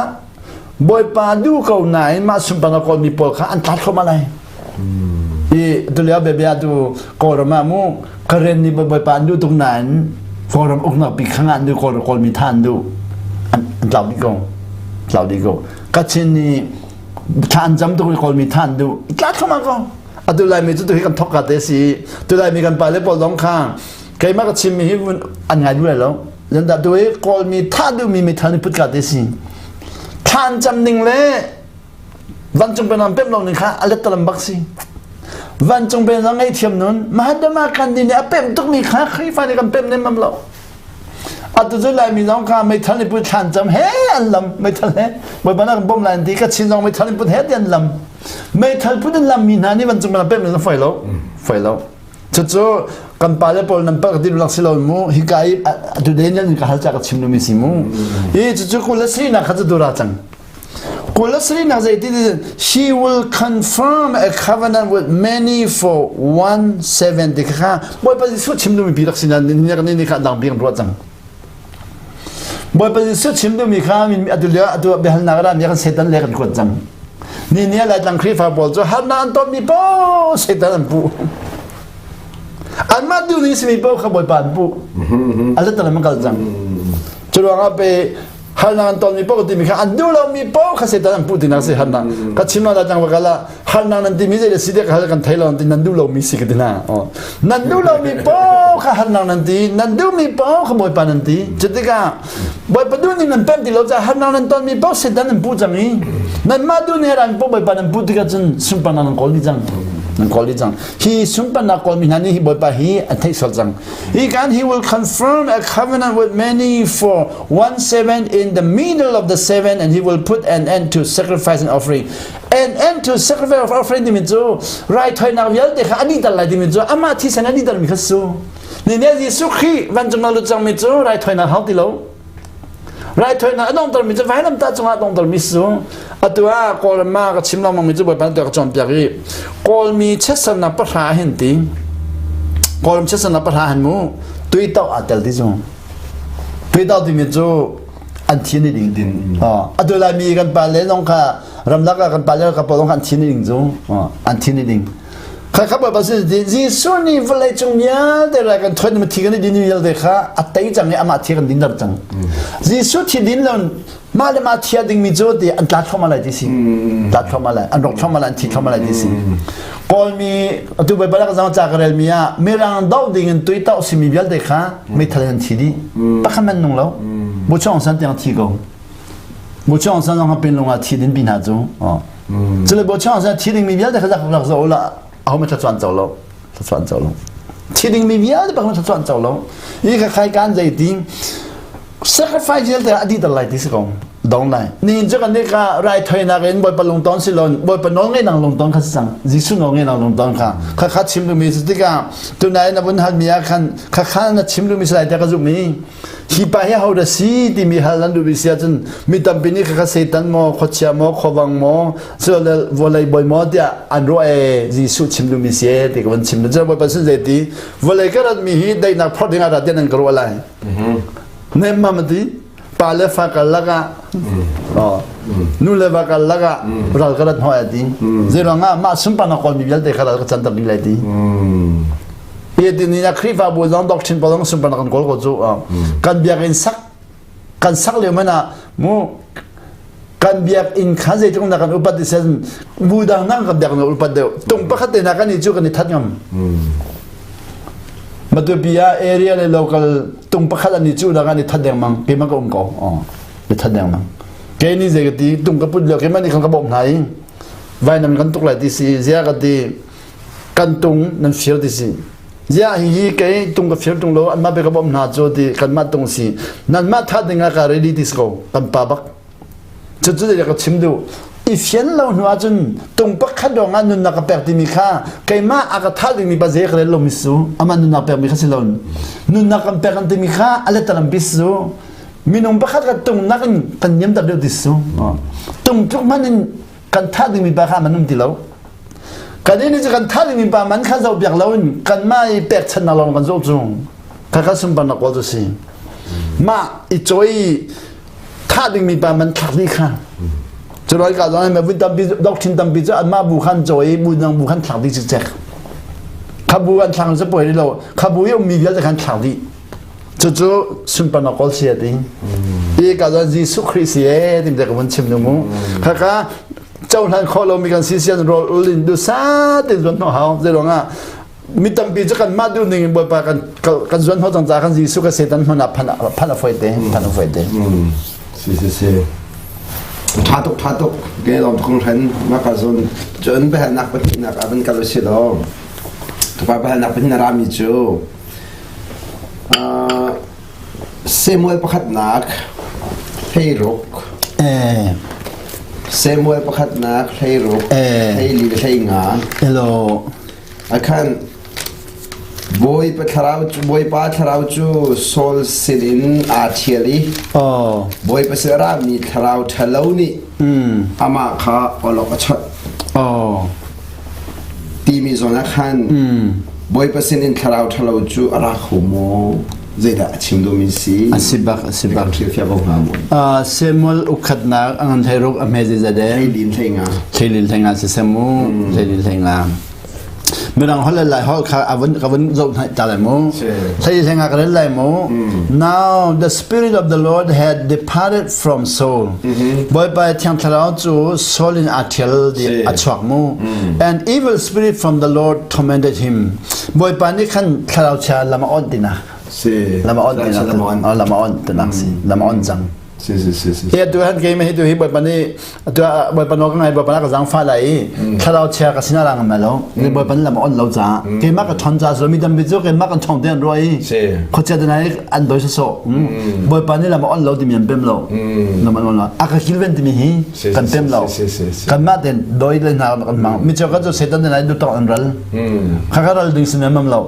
บอยปาดูเขาไหนมาสุนเป็นนักกอล์ฟมีพอลข้าอันตัดเข้ามาเลยอีตัวเลี้ยบเบียดูกอร์มามูกระเรนนี่บอยปาดูตรงไหนฟอร์มอุกนับปีข้างอันดูกอร์มีท่านดูอันเหล่าดีก็กัจฉินีท่านจำตัวคนมีท่านดูลัดเข้ามาก็ตัวไรมีตัวที่กันทอกกันเตสีตัวไรมีกันไปแล้วปอลงข้างใครมากก็ชิมมีให้อันไงด้วยแล้วยันแต่ตัวคนมีท่านดูมีท่านพุทธกันเตสีท่านจำหนึ่งเลยวันจงเป็นนำเป็นลงหนึ่งค่ะอะไรตลบักสีวันจงเป็นยังไงเทียมนั้นมาดมากันดีเนี่ยเป็นต้องมีขาใครฟังในกันเป็นในมั่งเราตัวจุดไรมีน้องข้าไม่ทันในพุทธานจำเฮ้อันลำไม่ทันเลยบางนักบ่มลายที่ก็ชินน้องไม่ทันในพุทธเฮ็ดยันลำไม่ทันพุทธลำมีนานี่วันจงเป็นเป็นไฟแล้วจู่ๆกันไปแล้วพอนั่งปกติรักสิเราหมู่ฮิกายตัวเดียนนี่ก็หาจากชิมนุมิสิมูจู่ๆคนละสิ่งนะข้าจะดูราจังคนละสิ่งนะใจที่ she will confirm a covenant with many for 170ค่ะบ่อยไปสุดชิมนุมิปีรักสินะนี่ก็นี่ข้าดังเพียงรัวจัง บ่ไปสุดชิมดูมีข้ามีอดุลยะอดุเบหันนากรามีกันเซตันเล็กกันกดจังนี่เนี่ยหลายจังครีฟ้าบอลจะหันนานต้นมีโป้เซตันปูอันมาดูนี่สิมีโป้ขบวยปานปูอะไรแต่ละมันกันจังจุดว่าไปหันนานต้นมีโป้ก็ตีมีข้าอันดูเรามีโป้ข้าเซตันปูที่นักสิหันนานก็ชิมเราจังว่ากันละหันนานที่มีเจสิเด็กหันกันไทยเราที่นันดูเรามีสิกันนะอ๋อนันดูเรามีโป้ข้าหันนานที่นันดูมีโป้ขบวยปานที่จุดที่ก้าบ่ไปดูนี่นั่นเป็นที่เราจะหันนานต้นมีโป้เซตันปูจังนี้นั่นมาดูเนี่ยรันโป้บ่ไปปานปูที่กันจนสุปานันกอลิจังนั่นกอลิจังฮีสุปานันกอลมีนันนี่บ่ไปฮีอันเทศจัง he will confirm a covenant with many for 1/7 in the middle of the 7 and he will put an end to sacrifice and offering an end to sacrifice of offering ที่มีจูไรถอยนักวิญญาณเด็กอันนี้ตลอดที่มีจูอามาที่สันอันนี้ตลอดมีข้อสู้นี่เนี่ยยิสุขีวันจงมาลุจังมีจูไรถอยนักเขาที่เราไรถอยนักต้องตลอดมีจูไว้น้ำตาจงมาต้องตลอดมีสู้อัตัวกอลมาก็ชิมเรามองมีจูบ่อยปานตัวก็จอมเปียกกอลมีเชสนาปะหาเห็นตีกอลมีเชสนาปะหาเห็นมูตุยเต้าอัตเตลที่จูตุยเต้าที่มีจูอันที่นี่ดิ่งอัตัวเรามีกันไปเลยน้องค่ะรำลักกันไปแล้วก็ปองกันที่นี่ดิ่งจูอันที่นี่ดิ่งข้าขับไปสิจีสุนี่เวลาจงเนี้ยแต่ละกันทวนมาที่กันดินนี่เลยค่ะอัตติจังเนี่ยอามาที่กันดินดับจังจีสุที่ดินแล้วมาเลยมาที่ดิ่งมีโจดีอันตัดเข้ามาเลยที่สิตัดเข้ามาเลยอันรกเข้ามาเลยอันที่เข้ามาเลยที่สิกอลมีตัวไปบ้านก็จะมาจากเรลมีอะมีรังดาวดิ่งตัวเต้าสิมีเบลเด็กค่ะไม่ทะเลนที่ดีปะขมันนุ่งแล้วบุช่องสันติอันที่กงบุช่องสันลองเป็นลงอาที่ดินบินหาจูจะเลยบุช่องสันที่ดิ่งมีเบลเด็กเขาจะรักษาละเอามาจะ转走了จะ转走了ที่ดิ่งมีเมียจะไปมันจะ转走了นี่ก็ใครการใจดิ่ง sacrifice เดี๋ยวอดีตอะไรที่สิกงดองไหนนี่จะกันนี่ก็ไรถอยนักเองบ่อยปลงตอนสิลนบ่อยปน้องเงินลงตอนข้าสั่งจิสุน้องเงินลงตอนข้าข้าชิมดูมีสติกาตัวไหนนับวันหันมีอาคันข้าน่ะชิมดูมีสไลด์แต่ก็จุมีฮีไปให้เขาได้สิที่มีฮัลลันดูวิเศษจนมีตั้มปีนี้ข้าเซตันโมขดเชียโมขวังโมส่วนวอลเลย์บอลโมเดียอันรู้จิสุชิมดูมีเสียที่กันชิมดูจะบ่อยภาษาเจดีวอลเลย์ก็รัดมีฮีได้นักพรอดิ้งอะไรเดี๋ยวนั่นก็รู้อะไรเนี่ยมามันดีปาเลฟ้ากันละกันนู่นเลฟ้ากันละกันเราก็รัดหัวดีเรื่องง่ะมาสุนปานกอลมีเยอะเด็กเราก็จันทร์ดีเลยดีเอดีนี่นะครีฟ้าบุญน้องดอกชินปองสุนปานกันกอลก็จูกันเบียกินสักเลยมันนะมูกันเบียกินข้าเจ้าจงนักอุปติเสนบูดังนั่งกันเบียกินอุปติเดียวตรงปะขัดเดนักกันนี่จูกันนี่ทัดยมมาตัวปีอาเอเรียเลย local ตรงประคัดอันนี้จู่แล้วกันนี่ทัดแดงมังเกี่ยมันก็องค์ก่อนี่ทัดแดงมังแกนี่เจกตีตรงกระปุกเดียวแกมันนี่ขันกระบอกไหนไว้นั่นกันตุกไหลที่สี่เจ้าก็ตีกันตรงนั่นเฟียวที่สี่เจ้าฮีแกตรงกับเฟียวตรงโลอันมาเป็นกระบอกหนาโจตีกันมาตรงสี่นั่นมาทัดแดงอะไรเรดี้ที่สกกันปาบักจุดๆเดี๋ยวก็ชิมดูอีเฟียนเราหนูอาจจะตรงปักขัดดองอันนุนนักเปิดที่มีค่าใครมาอากาศทัดมีบาเซกเรลมิสูอามันนุนนักเปิดมีค่าสิลอนนุนนักเปิดที่มีค่าอะไรตลัมบิสูมีนงปักขัดกันตรงนักกันยันตัดเดือดสูตรงทุกมันกันทัดมีบาค่ามันนุ่มที่เรากันนี้จะกันทัดมีบามันข้าจะเบียกเรากันไม่เปิดชนะเรากันโจงข้าสุ่มปันนักว่าจะสิมาอีจอยทัดมีบามันขัดดีค่ะจะร้อยกันแล้วมันวิตามินดอกชินตัมปิจะอันมาบุคันจอยบุญนังบุคันถางดีจิตเจกขับบุคันถางจะป่วยได้เราขับบุยมีเยอะจะคันถางดีจู่ๆสุนปนกอลเสียดิ้งอีกการจีสุคริเสียดิ้งจะกับมันชิมดูมั้งข้าเจ้าท่านขอเรามีการซีเซียนโรลินดูซาติจนหัวเขาจะร้องอ่ะมีตัมปิจะกันมาดูหนึ่งบ่อยปากันจนหัวต่างๆกันจีสุกเสียตันมันพันไฟเตะสิท่าตุกเกลองคงเห็นมากจนจนไปหานักปฏินักอันกันเลยสิเราถูกไปหานักปฏินารามิจูเซมูเอลประคัดนักเฮรุกเซมูเอลประคัดนักเฮรุกเฮลีเฮงาเฮโลอาคันบอยไปทาราวจูบอยป้าทาราวจูโซลซิลินอาเทียลีบอยไปเสรามีทาราวทะเลานี่อามาข้าอลอกชัดตีมีโซนักขันบอยไปเสนินทาราวทะเลาจูอาราคุโม zeda chimdomi si asibak thil fia bo ha mo semol ukhatna angan thairok amhezi zade lin thainga thailil thainga se semu thailil thainga mirang hol lai hol kha avun zo ta lai mo thailil thainga ka lai mo now the spirit of the Lord had departed from Saul boy by thiam tharau chu Saul in athel di achwak mo and evil spirit from the Lord tormented him boy pa ni khan tharau cha lama on dina se lama on tenaksi lama on jang se he tu han game he tu hi boy pani tu boy pano ka ngai boy pana ka jang fa lai tharau cha ka sina rang ma lo ni boy pan lama on lo cha ke ma ka thon cha so mi dam bi zo ke ma ka thong den roi kho cha dana an doi so boy pani lama on lo di mian pem lo lama on lo aka kilven ti mi hi kan pem lo kan ma den doi le na kan ma mi cha ka jo setan dana du to an ral kha ka ral ding sin mam lo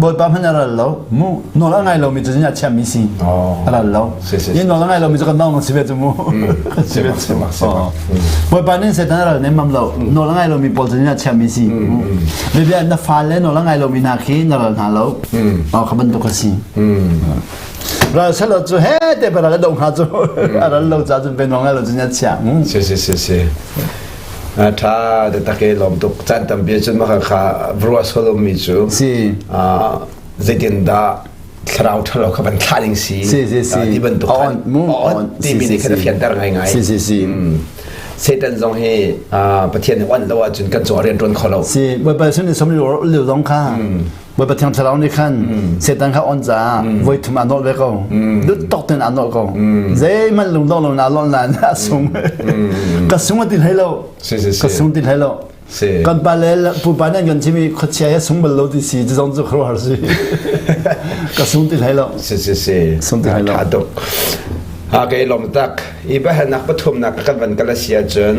boy pa man ral lo mu no la ngai lo mi cha cha mi si ral lo ye no la ngai lo mi cha ka nong si be tu mu si be tu boy pa ni setan ral ne mam lo no la ngai lo mi pol cha cha mi si be be na fa le no la ngai lo mi na khi na ral na lo ka ban to ka si ra sa lo chu he te pa la dong ha chu ral lo cha chu be no ngai lo cha cha seถ้าเด็กตะเกียลมตุกจันทำเบียจนมาค่ะบรัวสโลมิจูเจดินดาคราวทะเลาะกับบันทาริงซีที่บันตุกันที่มีในคณะเพียงแต่ไงเซตันจงให้ประเทศในวันเราจนกันจ่อเรียนจนเขาเราบ่ไปซึ่งสมรู้เหลียวต้องค่าบ่ไปทางทะเลาะนี่คันเซตันเขาอ่อนจ้าไว้ทุมอันนอลเวก็ดุตกเต็นอันนอลก็เจมันลงต้องลงนาลงนานสูงก็สูงติดให้เราก็สูงติดให้เรากันไปแล้วผู้ปานนั้นกันที่มีเขาเชียร์สูงบนโลกที่สี่จะต้องจะครัวหรือสิก็สูงติดให้เราสูงติดให้เราก็ลมตักอีบ้านนักปฐมนักกันวันกัลเซียจน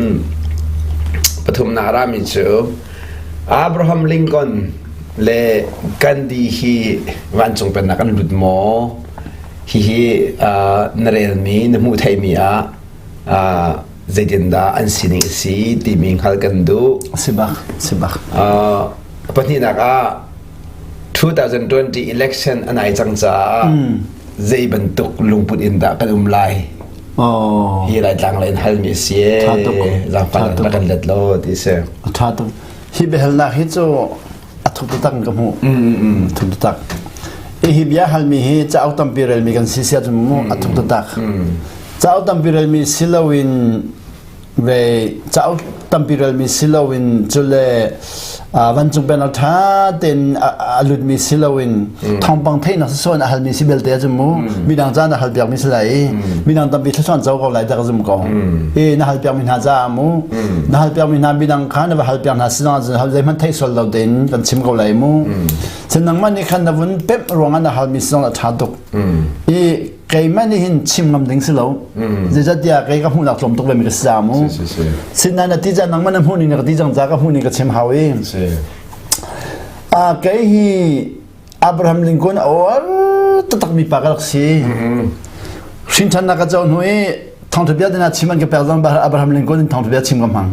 ปฐมนารามิจูอับราฮัมลิงคอนเลกันดีฮีวันจงเป็นนักการลุดหมอฮีนเรลมีนมูไทยมีเจดินดาอันสินิสีทีมิงฮัลกันดูสิบักปนินัก2020 election อันไหนจังจ้าเจบันตุกลุงปุดินดากันไลฮีไรจังเลยฮัลมีเสียจังฟังกันเล็ดโลดิเซท่าตุกฮีเบลนักฮิโจทุกตักกับหูทุกตักฮิบยาฮัลมีฮีจะเอาตัมปีเรลมีกันซิเซียจมูทุกตักจะเอาตัมปีเรลมีซิลาวินเวจะเอาตัมปีเรลมีซิลาวินจุเลวันจุเป็นอัลท่าเต็นอลุดมีซิลาวินทองปังเทนักส่วนฮัลมีซิเบลเตจมูมีดังจานฮัลเปียกมีสไลมีดังตัมปีทส่วนเจ้าก็ไหลจากจมูกองนักฮัลเปียกมีนาจามูนักฮัลเปียกมีนามีดังขันว่าฮัลเปียกนาสินาจฮัลใจมันเทส่วนเราเต็นกันชิมก็ไหลมูฉะนั้นมันนี่ขันนับวันเป๊ะรวงอันฮัลมีส่วนละชาตุกไก่มันนี่เห็นชิมลำดึงสิเราจะเดียไก่กับหูนักลมตกเลยมีกระสามูสิ่งนั้นที่จะนั่งมันนั่งหูนี่กับที่จังจากัหูนี่กับชิมฮาวเองไก่ฮีอับราฮัมลิงคอนตักมีปากลักษีชินชันนักเจ้าหนุ่ยทองทะเบียนน่ะชิมันกับเปล่าบาอับราฮัมลิงคอนทองทะเบียนชิมกำมัง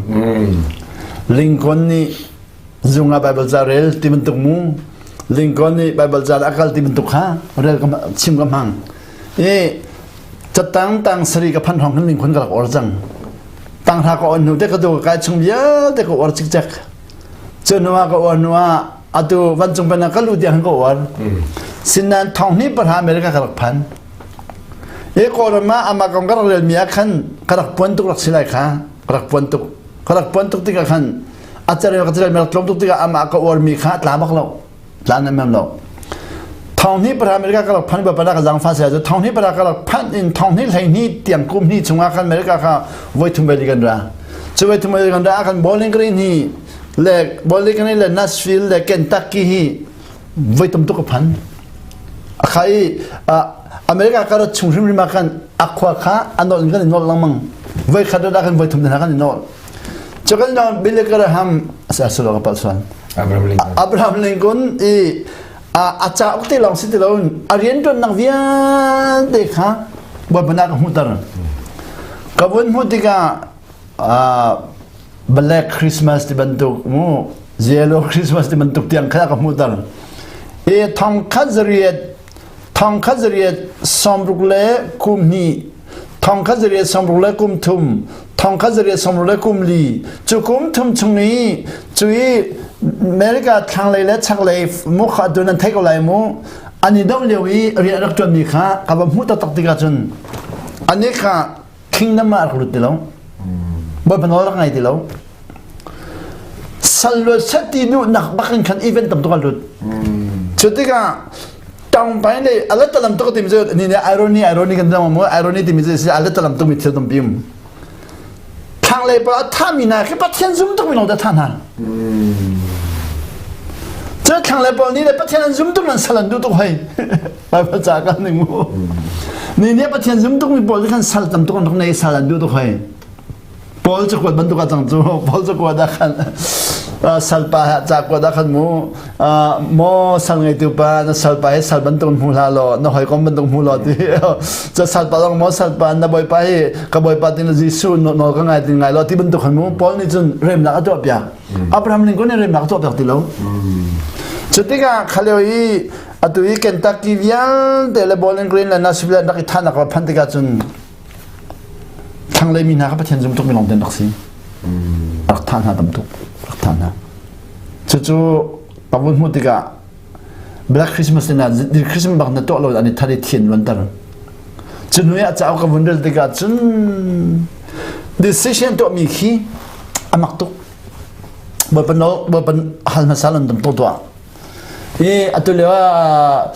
ลิงคอนนี่จุงอาไบเบิลจาร์เรลที่มันตุกมูลิงคอนนี่ไบเบิลจาร์อักลที่มันตุกฮะเรลกับชิมกำมังจะตั้งสรีกับพันทองขึ้นลิงคอนกับอรจังตั้งหากอ่อนหนูแต่ก็ดูกายชงเยอะแต่ก็อรจิกจักเจอหนูก็อ่อนหนูอาตัววันจงเป็นนักลุยยังก็อ่อนสินันทองนี้ประธานอเมริกากับพันโครมาอามากงกระเรียนมีอาคันกระปวนตุกรักสิไลค่ะกระปวนตุกที่กัน อาจารย์ก็จะได้มาลงทุกที่อามาก็วอร์มีค่าตลาดบักเราตลาดนั้นมันเราทองนี้ประธานอเมริกาก็พันแบบประธานกับจังฟ้าเสียจะทองนี้ประธานก็พันอินทองนี้ไทยนี้เตียงกุมนี้ชงอาคันอเมริกาก็ไว้ทุ่มไปดีกันด้วยจะไว้ทุ่มไปดีกันด้วยอาคันบอลลิงกรีนนี้เล็กบอลลิงกรีนเล็กนัสฟิลเล็กเคนตักกี้นี้ไว้ทุ่มตุกพันใครอเมริกาก็ชงชิมริมากันอักขวาข้าอันนั้นก็นอลลังมังไว้ขัดได้กันไว้ทุ่มเดินกันนอลจะกันเราบิลเลกระหัมเสียสุดกับปัจจุบันอับราฮัมลิงคอนอาจารย์อุติลองสิติลองอารียนจนนักวิทยาเด็กฮะบ่เป็นนักหุ่นตระกับวันหุ่นที่ก็แบล็กคริสต์มาสที่บรรทุกมูเยลโล่คริสต์มาสที่บรรทุกเตียงข้ากับหุ่นตระทองคัดเรียดท Thong Kazariya Somrukle Kumni Thong Kazariya Somrukle Kumtum Thong Kazariya Somrukle Kumli Chukum Tum Chungni Chui America Thanglele Chaklei Mukha Dunan Takeolai Mu Ani Dong Lewi Riarak Chon Mikha Kabam Huta Taktika Chun Anika Kingdom Mark Rutilo Boy Panola Ngai Dilo Sallo Sati Nu Nak Bakin Kan Event Tam Tukal Rut Chutika Tang Pai Le Alatalam Tokatim Ni irony Kan Damo irony Tim is Alatalam to Mit Tom Bim Tanglei Pa Tamina Kipatian Zum to Mino the Tana Tanglei Pa Ni the Patian Zum to Salandu to Hai Papa Zaka Nimu Ni Patian Zum to me Bolkan Saltam to Nei Salandu to Hai Paul to what Banduka Tanto Paul to Guadakan Salpa Zakwadakan Mu Mo Sangai Tupa Salpa Salbanton Mulalo no Hoi Combanton Mulo just Salpalong Mo Salpa Naboy Pai Kaboy Patin Zisu no Gangai Nilo Tiban to Hamu Paul Nizun Rem Nakatopia Abraham Lincoln Rem Nakatopia Chutika Kaloi Atui Kentucky Vial de la Bowling Green and Nashville Nakitana Pantikatun Tanglei Mina Patian Zum to Milon Denoxi Artana them to Artana Chuchu Pabun Mutiga Black Christmas in the Christmas Bang the Tolo and the Taritin Wonder Chunuya Chauka Wundel de Gatsun Decision to me he Amakto Weapon Halmasalan them Totua Atulia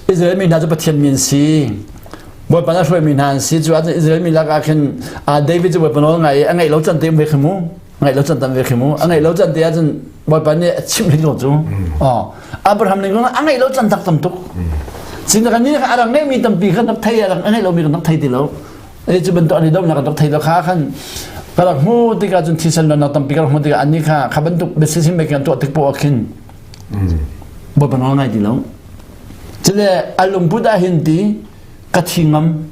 Israel Mina Patian Minsi Boy Panasho Minansi to Israel Milakan David Weapon and I looked at them with him. I looked at them with him, and I looked at the other boy Pani Chimlino. Oh, Abraham Lincoln, and I looked at them too. Since I need a name them because of Taylor and I love me not Taylor. It's been only done like Taylor Hakan. But who the Gazan Tissel not on bigger Modia Anika haven't to decision making to take Poakin. Bob and all night alone. To the Alum Buddha Hindi. Katingam,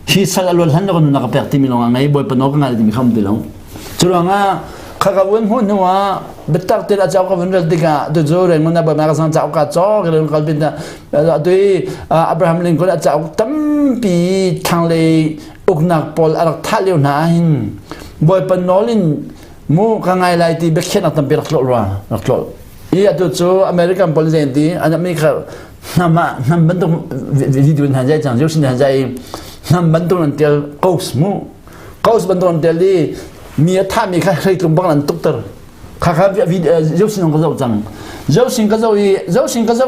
he said, I will handle on a pertimino and a boy panogan in become the long. Turanga, Kakawan who know, but talked at Jaka Diga, the Zor and Monaba Magazan Zauka, and Calvina, Abraham Lincoln at Tampi, Tangley, Ugnak Paul, Artalio Nine, boy panolin, Mo can I like the Bekin at the Berklora. Here to so American police and America. Nama Nambantung video in Hanjay, Josin Hanjay, Nambantung until Coast Moo. Coast Banton Delhi, near Tamika Haikumban and Doctor. Kaka Josin Gazozang. Josin Gazo,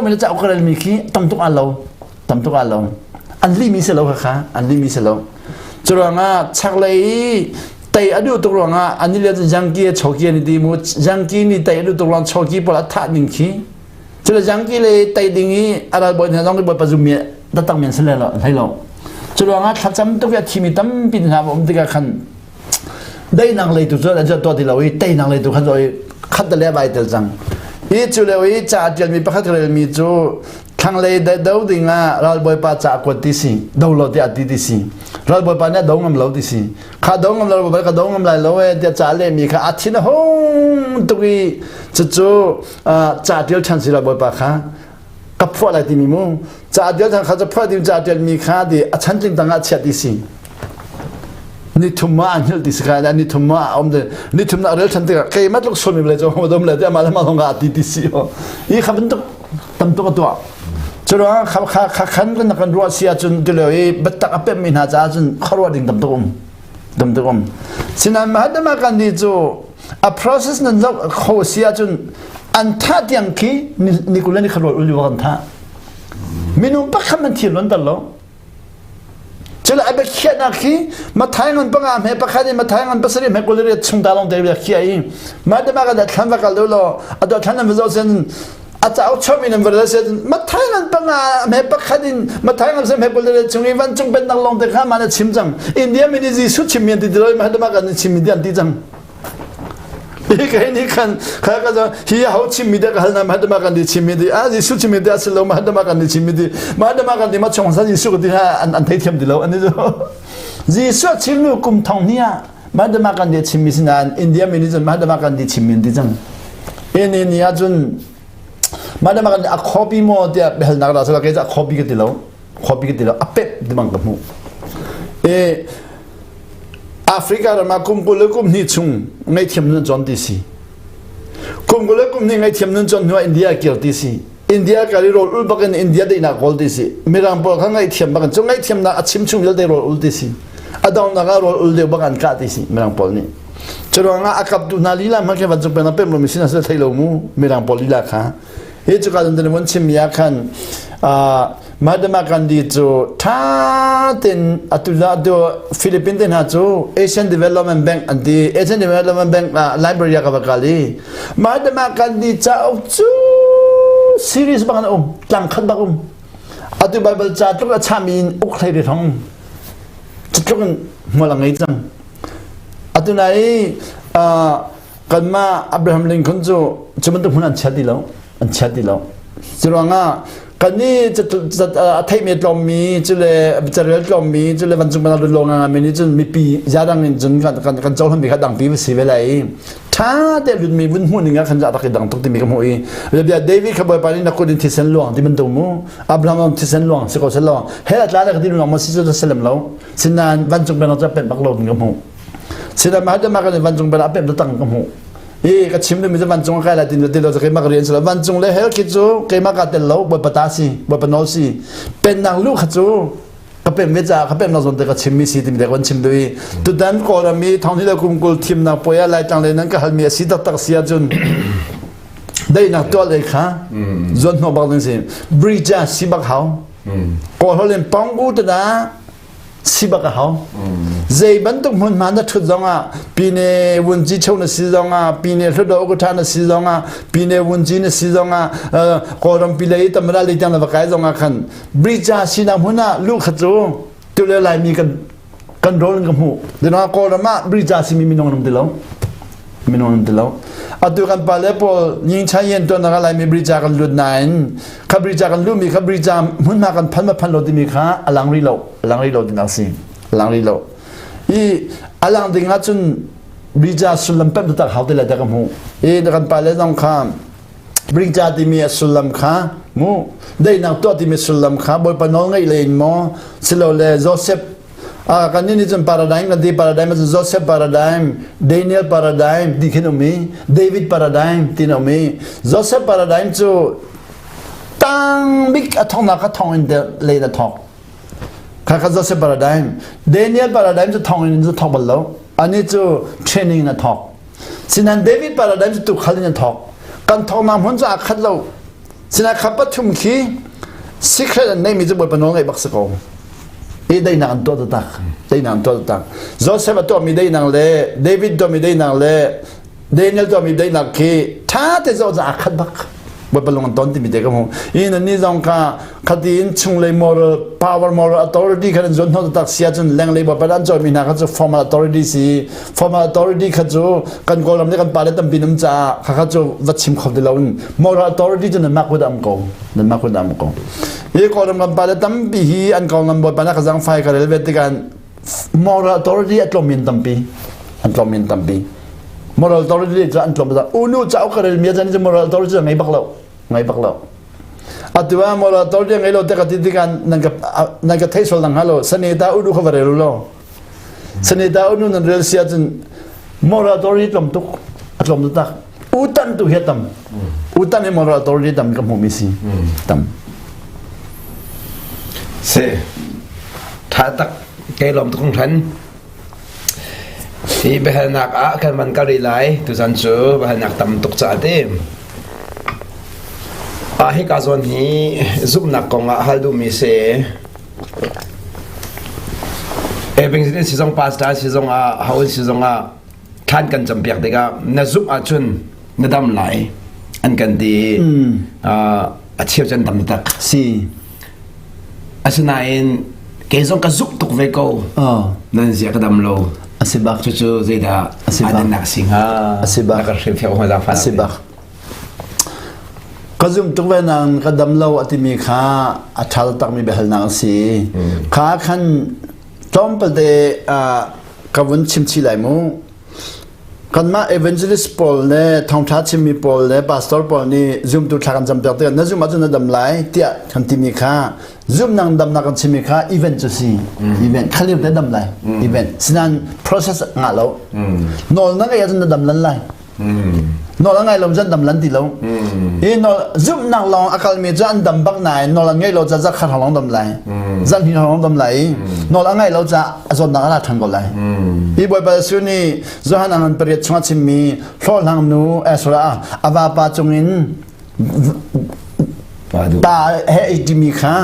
Milita Okra Miki, Tom to Allo, and Lee Miselo, and Lee Miselo. Turanga, Charley, Tay Adu to Ranga, and the Janki, Choki and the Much, Janki, Tay Adu to run Choki, but a Taninki. To the Janki, Tidingi, Arab and Long Boy Pazumia, the Tamian Salelo, hello. To the Rat had some to be a Timitam, didn't have Omdigakan. They now lay to Totilo, they now lay to cut the Levitel Zang. Each to the way, tell me, particularly me to can lay the doubting Ralboy Pata Aquatisi, Dolo de Atisi, Ralboy Pana Dongam Lodisi, Kadongam Lobacadongam Loe, the Chale Mika Atina home to be to Chatil Chancellor Bopaka, Capola Timimu, Chadil has a product Chatel Mika, the attending the Natchatisi. Need to man this guy, I need to ma on the need to not relative. Okay, Matlok Sumi, let them let them Malamalonga DTC. You haven't done to a door. So Hakan can draw Siatun Delay, but Takapem has asked forwarding them to home. Them to home. Sinamadamak and Nizo, a process and no ho Siatun and Tatianki, Nicolanic Ulivanta. Minum Pakamantil on the law. I bet Kianaki, Matayan Bangam, Hepakadi, Matayan Basari, Mekulari, Tsundalon, David Kiai, Madamaga, that Kanvakalo, Adotanam was also at our chopping and said, Matayan Banga, Hepakadin, Matayan Mekulari, Tunivan Tumben along the Haman at Simzam. In the Aminizi Suchim, the Deloy Madamaga and Chimidian Dizam. He can he holds him with the Hadamaga and the Chimidi, as he suits him with the Asilo, Hadamaga and the Chimidi, Madamaga and the Machon, and take him below. And the search him come town here, Madamaga and the Chimizina, and India Minism, Madamaga and the Chimindism. In Yajun, Madamaga, a copy more there, Belnara, a copy get below. ขอพิกติเราเป็ดดิบังกับมูแอฟริกาเรามาคุมกุลกุมนี่ชุงไงเทียมนั่นจอนดีสิคุมกุลกุมนี่ไงเทียมนั่นจอนหัวอินเดียเกี่ยวดีสิอินเดียการิโรลอุลบักันอินเดียได้นักกอลดีสิมีรังปอลข้างไงเทียมบักันจงไงเทียมนักชิมชุงเยอะได้โรลอุลดีสิอดาวนักโรลอุลเดียวบักันกาดีสิมีรังปอลนี่จรวงอ่ะอากับดูนาลีลามันแค่วันจงเป็นนับเป็นลมิสินะเสด็จไทยลมูมีรังปอลลีลาค่ะเฮ้ยจุกการเดินวันชิมยาคันมาดมากันดีจูท่าเต็นอัตุลาดูฟิลิปปินส์เต็นฮะจูเอเชียนเดเวลลอปเมนต์แบงก์อันดีเอเชียนเดเวลลอปเมนต์แบงก์ไลบรารีกับกาลีมาดมากันดีจ้าจูซีรีส์บางอันหลังคันบางอัตุไบเบิลจ้าตุกชามินอุคไลเดทองจุดกันมัวหลังไงจังอัตุไหนกันมาอับราฮัมลิงคอนจูจะมันต้องพูดอันชัดดีแล้วอันชัดดีแล้วจรวงอ่ะกันนี่จะไทยเมียลอมมีจุเลยจะเรียลลอมมีจุเลยวันจุมันเราลงงานมีนี่จุมีปียาดังนี่จุกันโจ้ทำปีขัดดังปีสิเวลาถ้าเด็กมีวุ่นหุ่นอย่างเงี้ยขันจะตักดังตุกที่มีกำหัวอีเดี๋ยวเดวิดขบวนไปนี่นักคนที่เซนหลวงที่มันตรงมูอับราฮัมที่เซนหลวงสกอตเซนหลวงเฮ้ยหลายๆคนที่เรามาซิจุจะเซเลมเราสินานวันจุมันเราจะเป็นบักโลดกำหัวสินานมาจะมากันวันจุมันเราเป็นตัวตั้งกำหัวก็ชิมด้วยมิตรวันจงใครละตินเราจะเคยมาเรียนสุดวันจงเลยเฮลคิดจูเคยมากัดเตลล์บนปตาซีบนปนอซีเป็นนางลูกขจูก็เป็นเวจ้าเขาเป็นนอสนแต่ก็ชิมมีสีติมแต่วันชิมด้วยตุดันก่อนมีทางที่เราคุมกุลทีมนางปอยอะไรต่างเลยนั้นก็หันมีสีตักเสียจนได้นักตัวเลยค่ะจนหัวบังนึงสิบริจาสีบักเขาก่อนเขาเล่นปองกูตัวนะสิบักเขาใจบันทุกมันมันจะทุกอย่างปีนี้วันจีเช่าเนี่ยสิจังปีนี้ทุกดอกกุฏาเนี่ยสิจังปีนี้วันจีเนี่ยสิจังก่อนปีเลยตั้มราลีจังเลยว่าใครจังกันบริจาสินามุน่าลูกขจูตัวเลไลมีกันโดนกันหูเดี๋ยวนะก่อนมาบริจาสิมีน้องน้ำเดียวมีน้องน้ำเดียวอันตัวกันไปแล้วพอยิงใช้เย็นตัวนักอะไรมีบริจากันลุดนายขับบริจากันลุมีขับบริจามุนมากันพันโลดิมีค่ะอลังรีโลดินักสิอลังรีโลอลังดิ่งอาจุนบริจาสุลัมเป็ดตักเขาได้เลยแต่กับหูนักกันไปแล้วต้องข้ามบริจาที่มีสุลัมค่ะมูได้นักตัวที่มีสุลัมค่ะบอยปนองไงเลยมอสิโลเลโจเซฟกันนี่จนพาราไดม์กันที่พาราไดม์มันโจเซฟพาราไดม์เดนิเอลพาราไดม์ดิคินอมีเดวิดพาราไดม์ที่นอมีโจเซฟพาราไดม์จูตั้งบิ๊กอัทองนักทองอินเดเลยนะทองข้าโจเซฟพาราไดม์เดนิเอลพาราไดม์จะทองอินจะทองบอลแล้วอันนี้จูเทรนนิ่งนะทองสินั้นเดวิดพาราไดม์จะตุกขัดนะทองกันทองนำหุ่นจะขัดแล้วสินั้นขับปัทุมขี้สิเครดในมีจะบอยปนองไอ้บักสกองได้นางตัวตักได้นางตัวตักโจเซฟตัวมีได้นางเล่เดวิดตัวมีได้นางเล่เดนิเอลตัวมีได้นางขี้ถ้าแต่โจจะขัดบักบนบอลงต้นที่มีเด็กก็มองนี่จงค่ะคดีนชุงเลย moral power moral authority ขันจนเขาตักเสียจนแรงเลยบอกไปด้านจอยมีนาเขาจะ formal authority สิ formal authority เขาจะกันโกลำนี้กันปาได้ตั้มปีน้ำจ่าเขาจะวัดชิมเขาได้แล้ว moral authority จะนั่นมากกว่าดำกงนั่นมากกว่าดำกงโกลำกันปาได้ตั้มปีฮีอันกองลำบดปานักจังไฟกันเลยเวทีกัน moral authority อัตโนมินตั้มปีmoral authority จะอันตรมจะอุนุจะเอากันเลยมีอาจารย์จะ moral authority จะไงบักเราอัตว่า moral authority ไงเราแต่กันที่กันนั่นก็เทศหลังฮัลโหลสนิทาอุนุเขาไปเรื่อยๆสนิทาอุนุนั่นเรื่องเสียจน moral authority ตรมตุกอุตันตุเหตุอุตันใน moral authority ตรมกับผมมีสิตรมเสถ้าตักเกลอมตุกของฉันที่เบหนักกันมันก็รีไลตุสันจูเบหนักตำตุกจ่าเต็มให้การส่วนนี้ซุปหนักของฮัลดูมิเซ่เป็นสิ่งที่ซีซองพาสต้าซีซองฮาวซีซองท่านกันจำเปียกเด็กน่าซุปอาจุนน่าดำไหลอันกันดีเชี่ยวจันดำตักสิอาศัยนั่นเกซองก็ซุปตุกเวโก้นั่นเสียก็ดำโลasibak cucu zeda ada nak singa asibak nak review ho da fa asibak kazum tukwenang kadam lo atimi kha athal tak mi behal nang si kha khan tompal de kawun chimchi lai mu กันมา evangelist Paul เนี่ยทองทัชมี Paul เนี่ย pastor Paul นี่ zoom ตัวทางจำเป็นแต่นั่น zoom มาจนดำไหลเตี้ยทันทีมีค่า zoom นั่งดำนักกันชิมีค่า event จะสิ event ขลิบได้ดำไหล event สินั้น process งาแล้วนอนนั่งก็ยังจะดำลันไหลนอนแล้วไงเราจะดำลันตีแล้วนอน zoom นั่งลองอาการมีจะอันดำบักไหนนอนแล้วไงเราจะขัดลองดำไหลจันที่ลองดำไหลนอนแล้วไงเราจะจนนั่งอะไรทันก็ไหลบ่อยๆสุนี่จะหันอันเปรียบชงชิมีโซ่หลังนู้สุระอาวาปาจงอินตาเฮจิมีค่า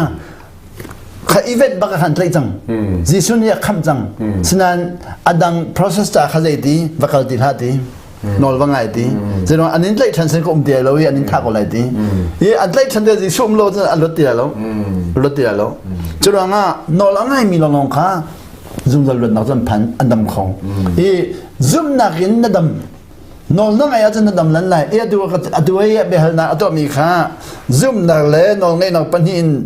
ข้าอีเวนต์บักขันไตรจังจีสุนี่คำจังฉะนั้นอดัง process จากข้าใจดีบักขันติดหาดีนอลว่าไงดีฉะนั้นอันนี้ไตรทันเซนก็เดียวแล้วอันนี้ทักอะไรดีอันไตรทันเดียวจีสุ่มโลดอันลดตีแล้วลดตีแล้วฉะนั้นนอลง่ายมีลองค่าzoom จะลดนักจนพันอันดำของzoom นักอินนัดำนอนนั่งไอ้อาจารย์นัดำนั่นแหละดูไอ้เบลนาตัวมีค่า zoom นักเล่นอนไงนักปัญญ์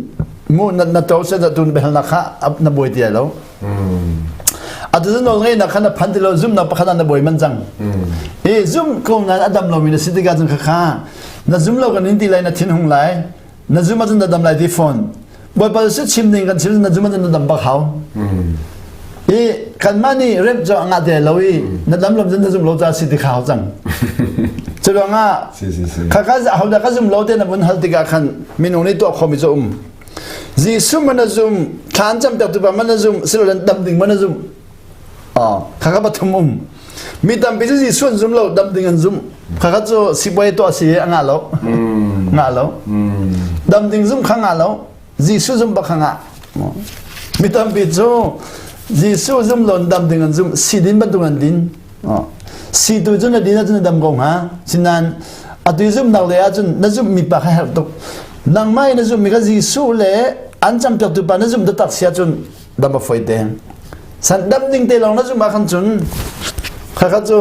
มูนัดโตเสด็จตุนเบลนาค่านับบ่อยเดียวแล้วอาจารย์นอนไงนักขณะพันที่เรา zoom นับขณะนับบ่อยมันจังzoom คงนั้นอันดำเรามีในสิทธิการจังค่านัด zoom เรากันนิติไรนัดทิ้งหงไหลนัด zoom อาจารย์นัดำไรที่โฟนบ่อยไปสุดชิมหนึ่งกันชิมนัด zoom อาจารย์นัดำบักเขากันมานี่เริ่มจะงาเดียวเรานั่นลำลำจนจะจุ่มโลจะสิทธิขาวจังจะลองข้าก็จะเอาแต่ก็จุ่มโลเต้นบนฮัลติกาขันมีนงนี่ตัวขมิจุ่มจีซุมมันจุ่มขานจำแต่ตัวมันจุ่มสิเราดำดิ่งมันจุ่มข้าก็ปฐมมีดำปีจีส่วนจุ่มเราดำดิ่งจุ่มข้าก็จะสิบใบตัวสิงาเราดำดิ่งจุ่มข้างงาเราจีซุจุ่มบักข้างงามีดำปีจูจีซูซุ่มหล่นดำดึงกันซุ่มสีดินบันตุกันดินสีตัวจุนดินนั่นจุนดำกงฮะฉะนั้นอัตุซุ่มนักเลยจุนนั่นซุ่มมีปากให้หักตุกนังไม่นั่นซุ่มมีกันจีซูเล่อันจำจับตุปานั่นซุ่มตัดเสียจุนดำมาไฟเต็มสันดำดึงเตลองนั่นซุ่มมาขันจุนข้าก็จะ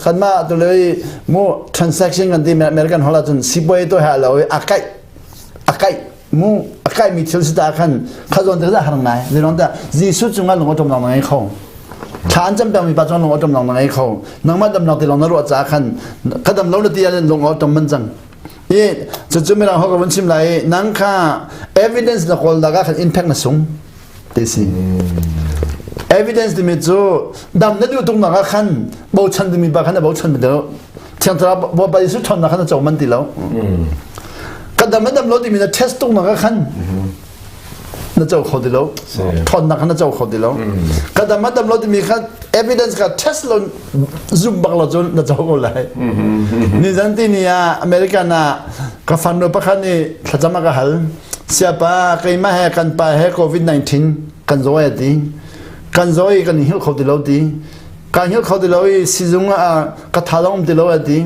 ขันมาตัวเลยมู transaction กันที่อเมริกันฮอลล์จุนสิบใบตัวหาเราอาไก่มูใครมีเชื้อสายกันข้าจนจะได้หางไหนในนั้นแต่จีสุจุงกันลงมาจมลงในเขาฐานจำเป็นมีปัจจัยลงมาจมลงในเขานังมาดำลงที่ลงนรกจากกันข้าดำลงที่ยันลงมาจมมันจังจะจุ่มเราเขาก็วันชิมไหลนังข้า evidence นักคนละกัน impact นะสูงที่สิ evidence ที่มีจู่ดำนั่นอยู่ตรงนักขันบ่ชันที่มีปากขันบ่ชันไปเดียวเที่ยงตราบ่ไปสุดชันนักขันจะจมมันตีแล้วก็ดำไม่ดำรถที่มีแต่เทสต์ตรงนักขันนั่นเจ้าเขาดีแล้วทอนนักขันนั่นเจ้าเขาดีแล้วก็ดำไม่ดำรถที่มีแค่ evidence กับ test ลง zoom บักเราจนนั่นเจ้าเขาเลยนี่จันทีนี่อเมริกันน่ะก็ฟันโดนปะคันนี่ถ้าจะมาก็หันเสียป้าใครมาให้กันไปให้โควิด-19กันโซ่ดีกันโซ่กันหิ้วเขาดีแล้วดีกันหิ้วเขาดีแล้วซีซุงก็ทาลงดีแล้วดี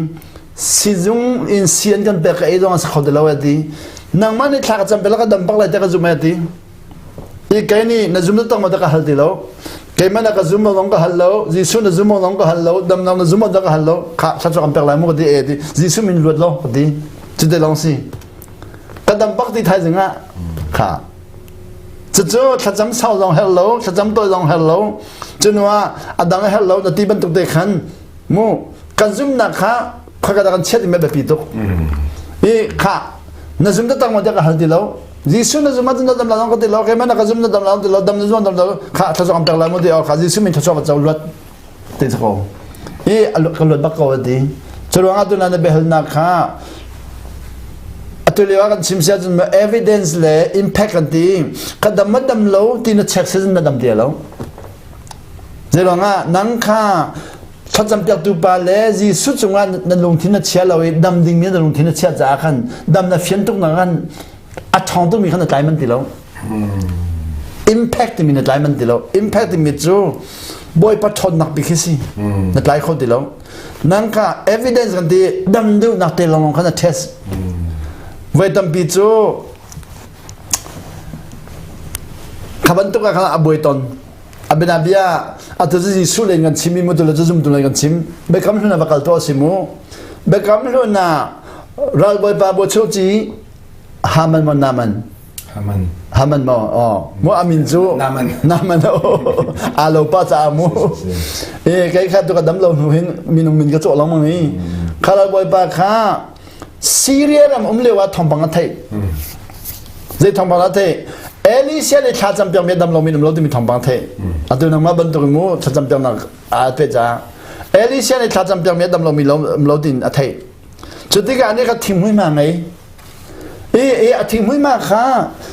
ซีซุงอินเซียนกันเปกไอ้ดวงสักคนเดียวดีนังมันนี่ทักจำเป็นแล้วก็ดำปักเลยแต่ก็ซุ่มดีอีกแค่นี้นั่นซุ่มต้องมาแต่ก็ฮัลดีแล้วแค่มันก็ซุ่มลงก็ฮัลแล้วจีซุ่มซุ่มลงก็ฮัลแล้วดำนั่งซุ่มลงก็ฮัลแล้วข้าชัดๆกันเปกเลยมันก็ดีดีจีซุ่มมินรวดแล้วดีจุดเดียวลองสิก็ดำปักที่ไทยจึงอ่ะข้าจะจู่ถ้าจำเศร้าลงฮัลแล้วถ้าจำตัวลงฮัลแล้วจนว่าอดังฮัลแล้วแต่ที่บรรทุกเด็กขันมูกันซุ่มนักข้าข้าก็ได้กันเช็ดไม่แบบปีตุกข้านั่นซุ่มตั้งมันจะก็หันดีแล้วจีซุ่มนั่นซุ่มมันจะดำลองก็ดีแล้วแค่มันนั่นก็ซุ่มนั่นดำลองดีแล้วดำนั่นซุ่มดำแล้วข้าถ้าจะกำจัดอะไรมันดีเอาข้าจีซุ่มมันถ้าชอบจะลดติดสกอก็ลดบักเอาดีจะรู้ว่าตัวนั้นเป็นเหตุนักข้าตัวเรียกว่ากันชิมเสียจนมา evidence เลย impact กันดีก็ดำมันดำแล้วที่นั่นเช็คเสียจนนั่นดำเดียวแล้วจะรู้ว่านั่งข้าถ้าจำเป็นตัวปลาเล่จีสุดจงว่านั่นลงที่นั่นเชียร์เราดำดิ่งมีนั่นลงที่นั่นเชียร์จากกันดำนั่นเฟียนตุกนั่นกันอัดทองตุกมีขนาดไหนมันตีแล้ว impact มีขนาดไหนมันตีแล้ว impact มีจู่บ่อยปัดทนนักบิคิสินั่นไหลเขาตีแล้วนั่นก็ evidence กันที่ดำดูนักเตะลงขนาด test ไว้ดำปีจู่ขับรถตุกกันอาบวยตนอาเบนาเบียอาตัวจีสุเลงันชิมิมุตุลจะจุ่มตุเลงันชิมเบคำลุน่ะบักลตัวสิมูเบคำลุน่ะรัลบอยปาบโชจีฮามันมันนามัน Haman mo mo amin chu naman alo pa cha mo kai kha tu ka dam lo nu hin minung min ka cho lang mang ni khala boy pa kha Syria ram lewa thom bang thai zai thom bang thai Alicia le tha cham pyang me dam lo min lo ti mi thom bang thai atu nang ma ban tu mu tha cham pyang na a pe cha Alicia le tha cham pyang me dam lo mi lo tin a thai chu ti ka ani ka thim hui ma ngai a thim hui ma kha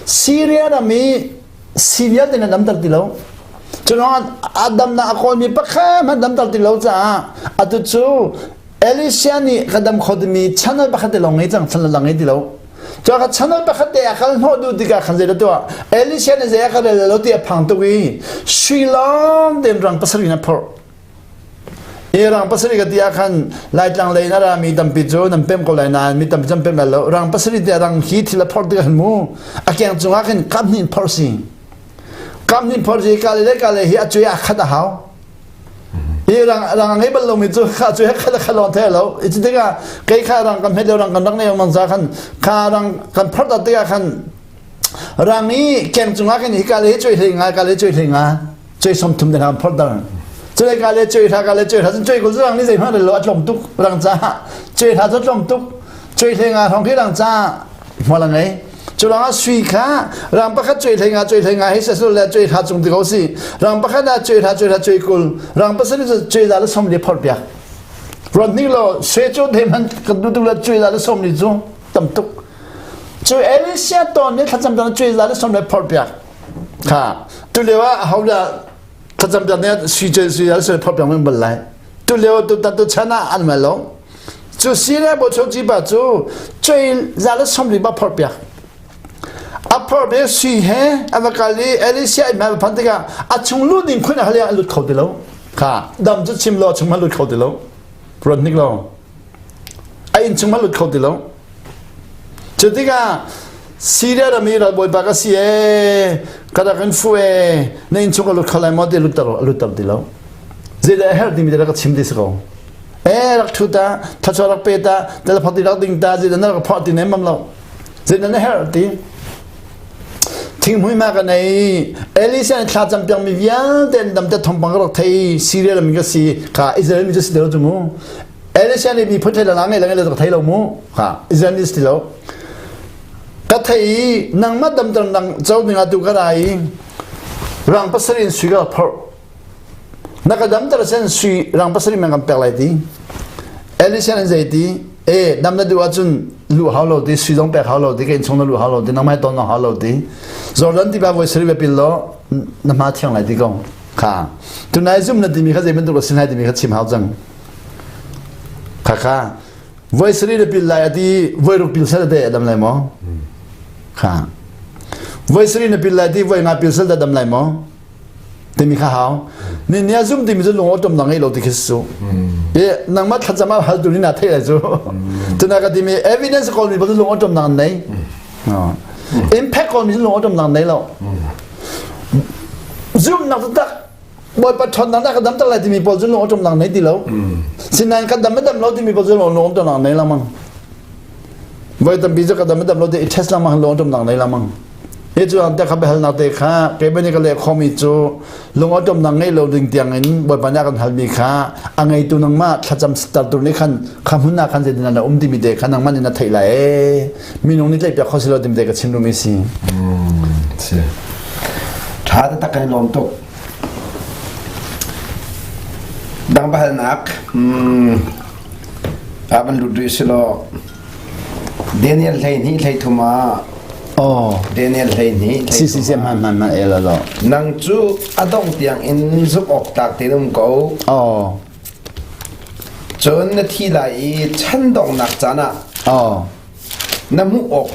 Syria ram mi Syria tin dam tar ti lo chu no adam na akol mi pa kha ma dam tar ti lo cha atu chu Alicia ni kadam khodmi channel ba khate long ngai chang channel lang ngai ti lo cho ka channel ba khate akal no du ti ka khan je to Alicia ne je ka le lo ti phang to wi Sri Long dem rang pasari na por rang pasari ka ti khan lai lang le na ra mi tam pi jo nam pem ko lai na mi tam jam pem na lo rang pasari ti rang hi ti la por ti han mu akyang chunga khan kam nin por si ka le hi a chu ya khada hao rang ngay bal lo mi chu kha chu kha lon the lo ichidega kai kha rang kam helo rang kan dang ne mang za khan kha rang kan phar da te khan rang ni kem chunga khan hi ka le chui thinga chui som thum de nam phar da chui ka le chui tha chui ko rang ni zai ma de lo atlom tuk rang cha chui tha zo tlom tuk chui thinga thong thi rang cha mo la ngai chu rang a sui kha rang pa kha chui thinga hi sa so le chui tha chung ti go si rang pa kha da chui kul rang pa sa ni chui da la som le phor pya ron ni lo se chu de man ka du la chui da la som ni chu tam tuk chu Alicia ton ni kha cham da chui da la som le phor pya kha tu le wa hau da kha cham da ne sui da so phor pya men bal lai tu le wa tu ta tu chana an ma lo chu Syria bo chu ji ba chu chui da la som li ba phor pya Upper Besi he avakali Alicia ma phantiga achung lu din khuna halia lut khodilo kha dam chu chim lo chung ma lut khodilo rod niklo ai in chung ma lut khodilo chutiga Syria ra mi ra boy ba ka si e kada kan fu e nein chung lut khalai ma de lut tar dilo zeda her dim de ka chim dis ko rak thuta thachorak peta dal phati rak ding ta zeda na ka phati ne mam lo zeda na her ti Ting hui ma ka nei Alicia ni tha cham pyang mi vian den dam te thom bang ro thei Syria la mi ka si ka Israel mi just de lo mu Alicia ni bi phothe la ngai la ngai la thei lo mu ka Israel ni sti lo ka thei nang ma dam dam nang chau ni nga tu ka rai rang pasarin sui ga phor na ka dam tar sen sui rang pasarin mang kam pek lai ti Alicia ni zai ti dam na du achun lu halo di sui dong pek halo di ken chong na lu halo di na mai ton na halo di Jordan ti ba voi seri be pillo na ma thiang lai di gong kha tu nai zum na di mi kha je ben tu sin hai di mi kha chim hao jang kha voi seri de pil lai di voi ru pil sa de dam lai mo kha voi seri na pil lai di voi nga pil sa de dam lai mo ti mi kha hao ni nia zum di mi zo long otom na ngai lo ti khisu nang ma thajama hal tu ni na thai la zo tu na ka di mi evidence ko mi bo long otom na nei impact ko mi lo otom nang nei lo zoom na ta boy pa thon na ka dam ta la ti mi pol lo otom nang nei ti lo sinan ka dam lo ti mi pol lo otom nang nei la mang boy tam bi ka dam lo ti test la mang lo otom nang nei la mang e chu an ta kha be hal na te kha ke be ni ka le khomi chu lo otom nang nei lo ding tiang in boy pa na kan hal mi kha angai tu nang ma thacham star tu ni khan khamuna khan je dina na ti mi de khan nang man na thai la e mi nong ni tlai pya khosilo dim de ka chin lu mi si se tha ta kai lom tok dang ba nak aban lu du silo Daniel lai ni lai thuma Daniel lai ni si sem man ela lo nang chu adong tiang in zup ok tak te dum ko chon na thi lai chan dong nak chana namu ok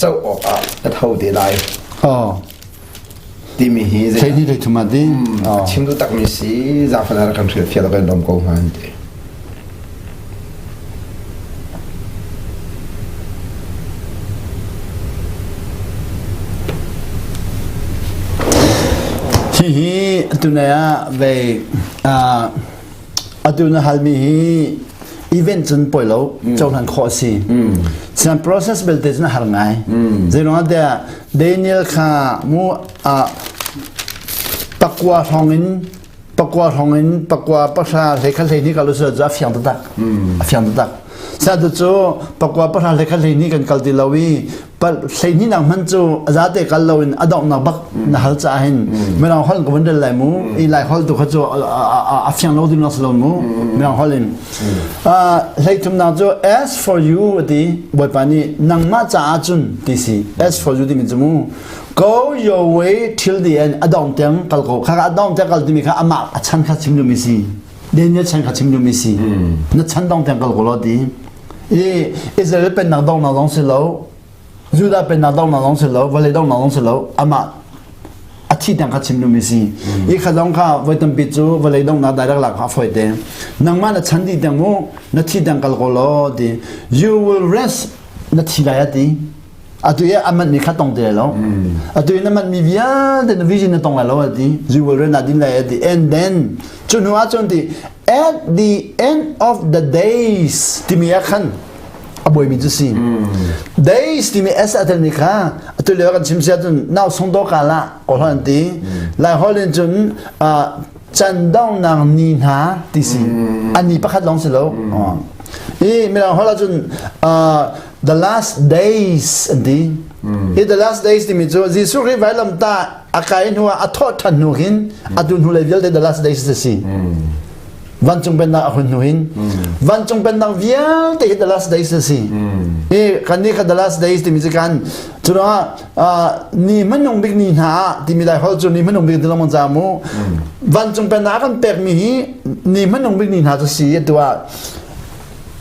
chau ok a thau de lai ti mi hi thei ni thei thuma di chim du tak mi si za fa na kan thia fia la dom ko han de hi tu na ya ve tu na hal mi hi event จนป่วยแล้วเจ้าหน้าข้อสิฉัน process เบลเตจน่ะหาง่ายเจริญว่าเดียเดนิเอลค่ะมูปักว่าทองอินปักว่าภาษาเลขาเลนี่ก็รู้สึกจะฟังตักซาดุโจปักว่าภาษาเลขาเลนี่กันกัลติลาวีปัลเลนี่นังมันโจอาจารย์เด็กกัลลาวินอดอกนักบักนักฮัลจ้าหินไม่ลองฮัลก็วันเดินไหลมูอีไลฮัลตัวเขาโจฟังเราดินนัสลมูไม่ลองฮัลลินเลทุมนักโจ as for you ดีวันปานี้นังมาจ้าจุนดีสิ as for you ดีมิจมูgo your way till the end อดองเตียงกัลโกข้าอดองเตียงกัลติมีข้าอามาฉันข้าชิมดูมิสิเดี๋ยวนี้ฉันข้าชิมดูมิสินั่นฉันดองเตียงกัลโกลอดีอิสราเอลเป็นนักดองสิแล้วยูดาเป็นนักดองสิแล้ววเลดองสิแล้วอามาอาทิตย์ยังข้าชิมดูมิสิอีข้าดองข้าไว้ตั้งปิจูวเลดองนักได้รักหลักข้าไฟเต็มนังมันฉันดีเตียงมูนัทที่เตียงกัลโกลอดี you will rest นัทที่ไรดีAtuya amat ni khatong de lo atuya namat mi via de vision tong la lo ati you will run adin la ati and then chunu achonti at the end of the days timia khan aboy mi tusi days timi as atel ni kha atuya kan simsia tun naw songdo kala ko han ti la holen chun chan dong nang ni ha tisi ani pakhat long se lo mi la hola chun the last days di in the last days di mi zo jisu ri vailam ta akai nuwa athot than nu hin adun hu level the last days the si van chung ben na ahun nu hin van chung ben na vial te the last days the si kan ni ka the last days di mi kan chura ni manong big ni na di mi dai hol chu ni manong big de lamon za mu van chung ben na kan pek mi ni manong big ni na to si etwa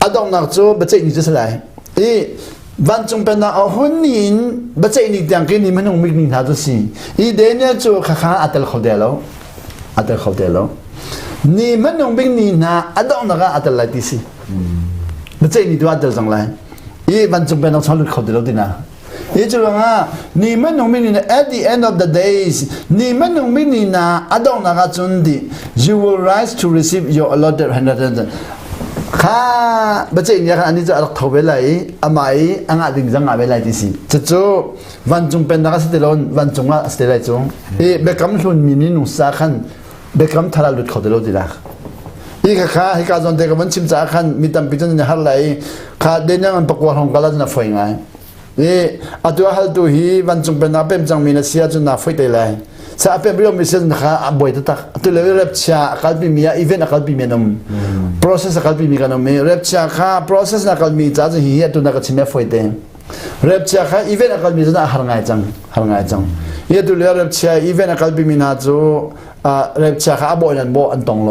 adong nak chu bachai ni ju salaiวันจงเป็นนาเอาหุ่นนินบัจเจนิดังกินนี่มันองมิกนินาตุสิอีเดเนี่ยจูข้าอัตลเขาเดลแล้วนี่มันองมิกนินาอดองนักอัตลไลติสิบัจเจนิตัวอัตลจังไรอีวันจงเป็นนาชาลุเขาเดลดินะอีจูว่านี่มันองมิกนินา at the end of the days นี่มันองมิกนินาอดองนักจุนดิ you will rise to receive your allotted inheritanceข้าบัจเจนี่ค่ะอันนี้จะอักทบไปเลยอามาอีอังอาดิ่งจังอาไปเลยที่สิจู่วันจงเป็นนักสเตลอนวันจงว่าสเตลเลยจงเบคำหุ่นมีนุสาขันเบคำทาราลุดเขาเดลดีละอีข้าให้การจนเด็กวันชิมสาขันมีตั้งปีจนจะฮัลไลข้าเดินยังมันประกวดของกาลจะน่าไฟไงอัตัวฮัลตัวฮีวันจงเป็นนักเป็นจังมีนักเสียจนน่าไฟได้เลยสาเป็นเรื่องมิเซนข้าบ่อยตักตัวเลเรปชาคัลปีมีอีเวนต์คัลปีมีนม process คัลปีมีกันนมเรปชาข้า process นักคัลมีจ้าจะเฮียตัวนักชิมไม่ไฟเต็มเรปชาข้าอีเวนต์คัลมีจะน่าหาง่ายจังเฮียตัวเลเรปชาอีเวนต์คัลปีมีน่าจูเรปชาข้าบ่อยนั่นบ่อันตรงโล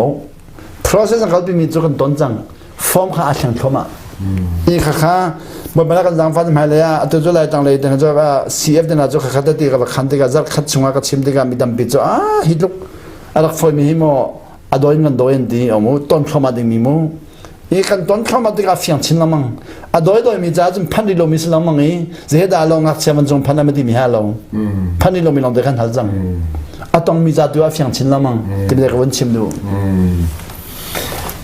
process คัลปีมีจูกันต้นจัง form ข้าอัดแข็งเข้ามาอีข้าบ่มากันจังฟันไม่เลยตัวจุดไหลจังเลยแต่ก็ CF เนี่ยจุดขัดตีกับขันตีกับจักขัดชงกับชิมตีกับมีดำปิดฮิตลุกอะไรฟอยมีหิมอดอยเงินดอยดีอ๋อมูต้นเข้ามาดึงมีมูอีกันต้นเข้ามาตีกับเฟียงชินละมังอดอยมีจ้าจนพันดิโลมีสละมังอีเสียดายลงอักเสบมันจงพันไม่ดีมีฮาลงพันดิโลมีลงเด็กขันหัดจังต้องมีจ้าตัวเฟียงชินละมังที่เด็กวันชิมดู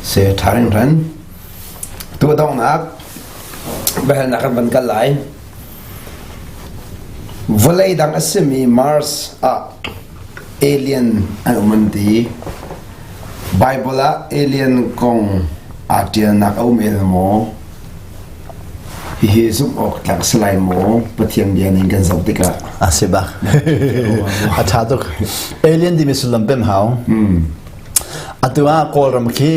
เสียทางนั้นตัวต้องนักแบบนักบันกันหลายวลัยดังสิมีมาร์สเอเลียนอันมันดีไบเบิลเอเลียนกงอาเจียนักเอาเมลโมฮิซุกออกจากสไลโมปะเทียงเดียนิกันสองติกะอาเซบะอาชาตุกเอเลียนที่มีสุลัมเปมเฮาอัตัวกอลรัมคี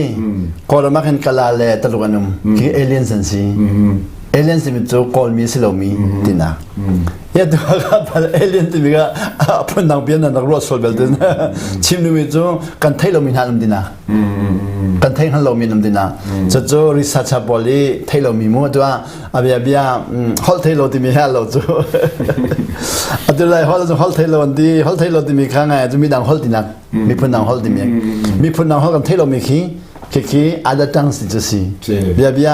กอลรัมขันกลาเลตลุกันุมคีเอเลียนสันซีเอเลียนที่มีตัวกอลมีสิโลมีตินะยาตัวกับเอเลียนที่มีก็พูดนักเบียนนักรถสูบเบลตินะชิมดูมีตัวกันไทยโลมีฮันตินะกันไทยฮันโลมีนันตินะจะตัวรีสัชบอลีไทยโลมีมั่วตัวอาเบียฮอลไทยโลที่มีฮันโลตัวอันตัวไรฮอลไทยโลอันที่ฮอลไทยโลที่มีข้างไงจะมีดังฮอลตินะมีพูดนังฮอลที่มีพูดนังฮอลกันไทยโลมีคีอาดัตังสิจุสีเบีย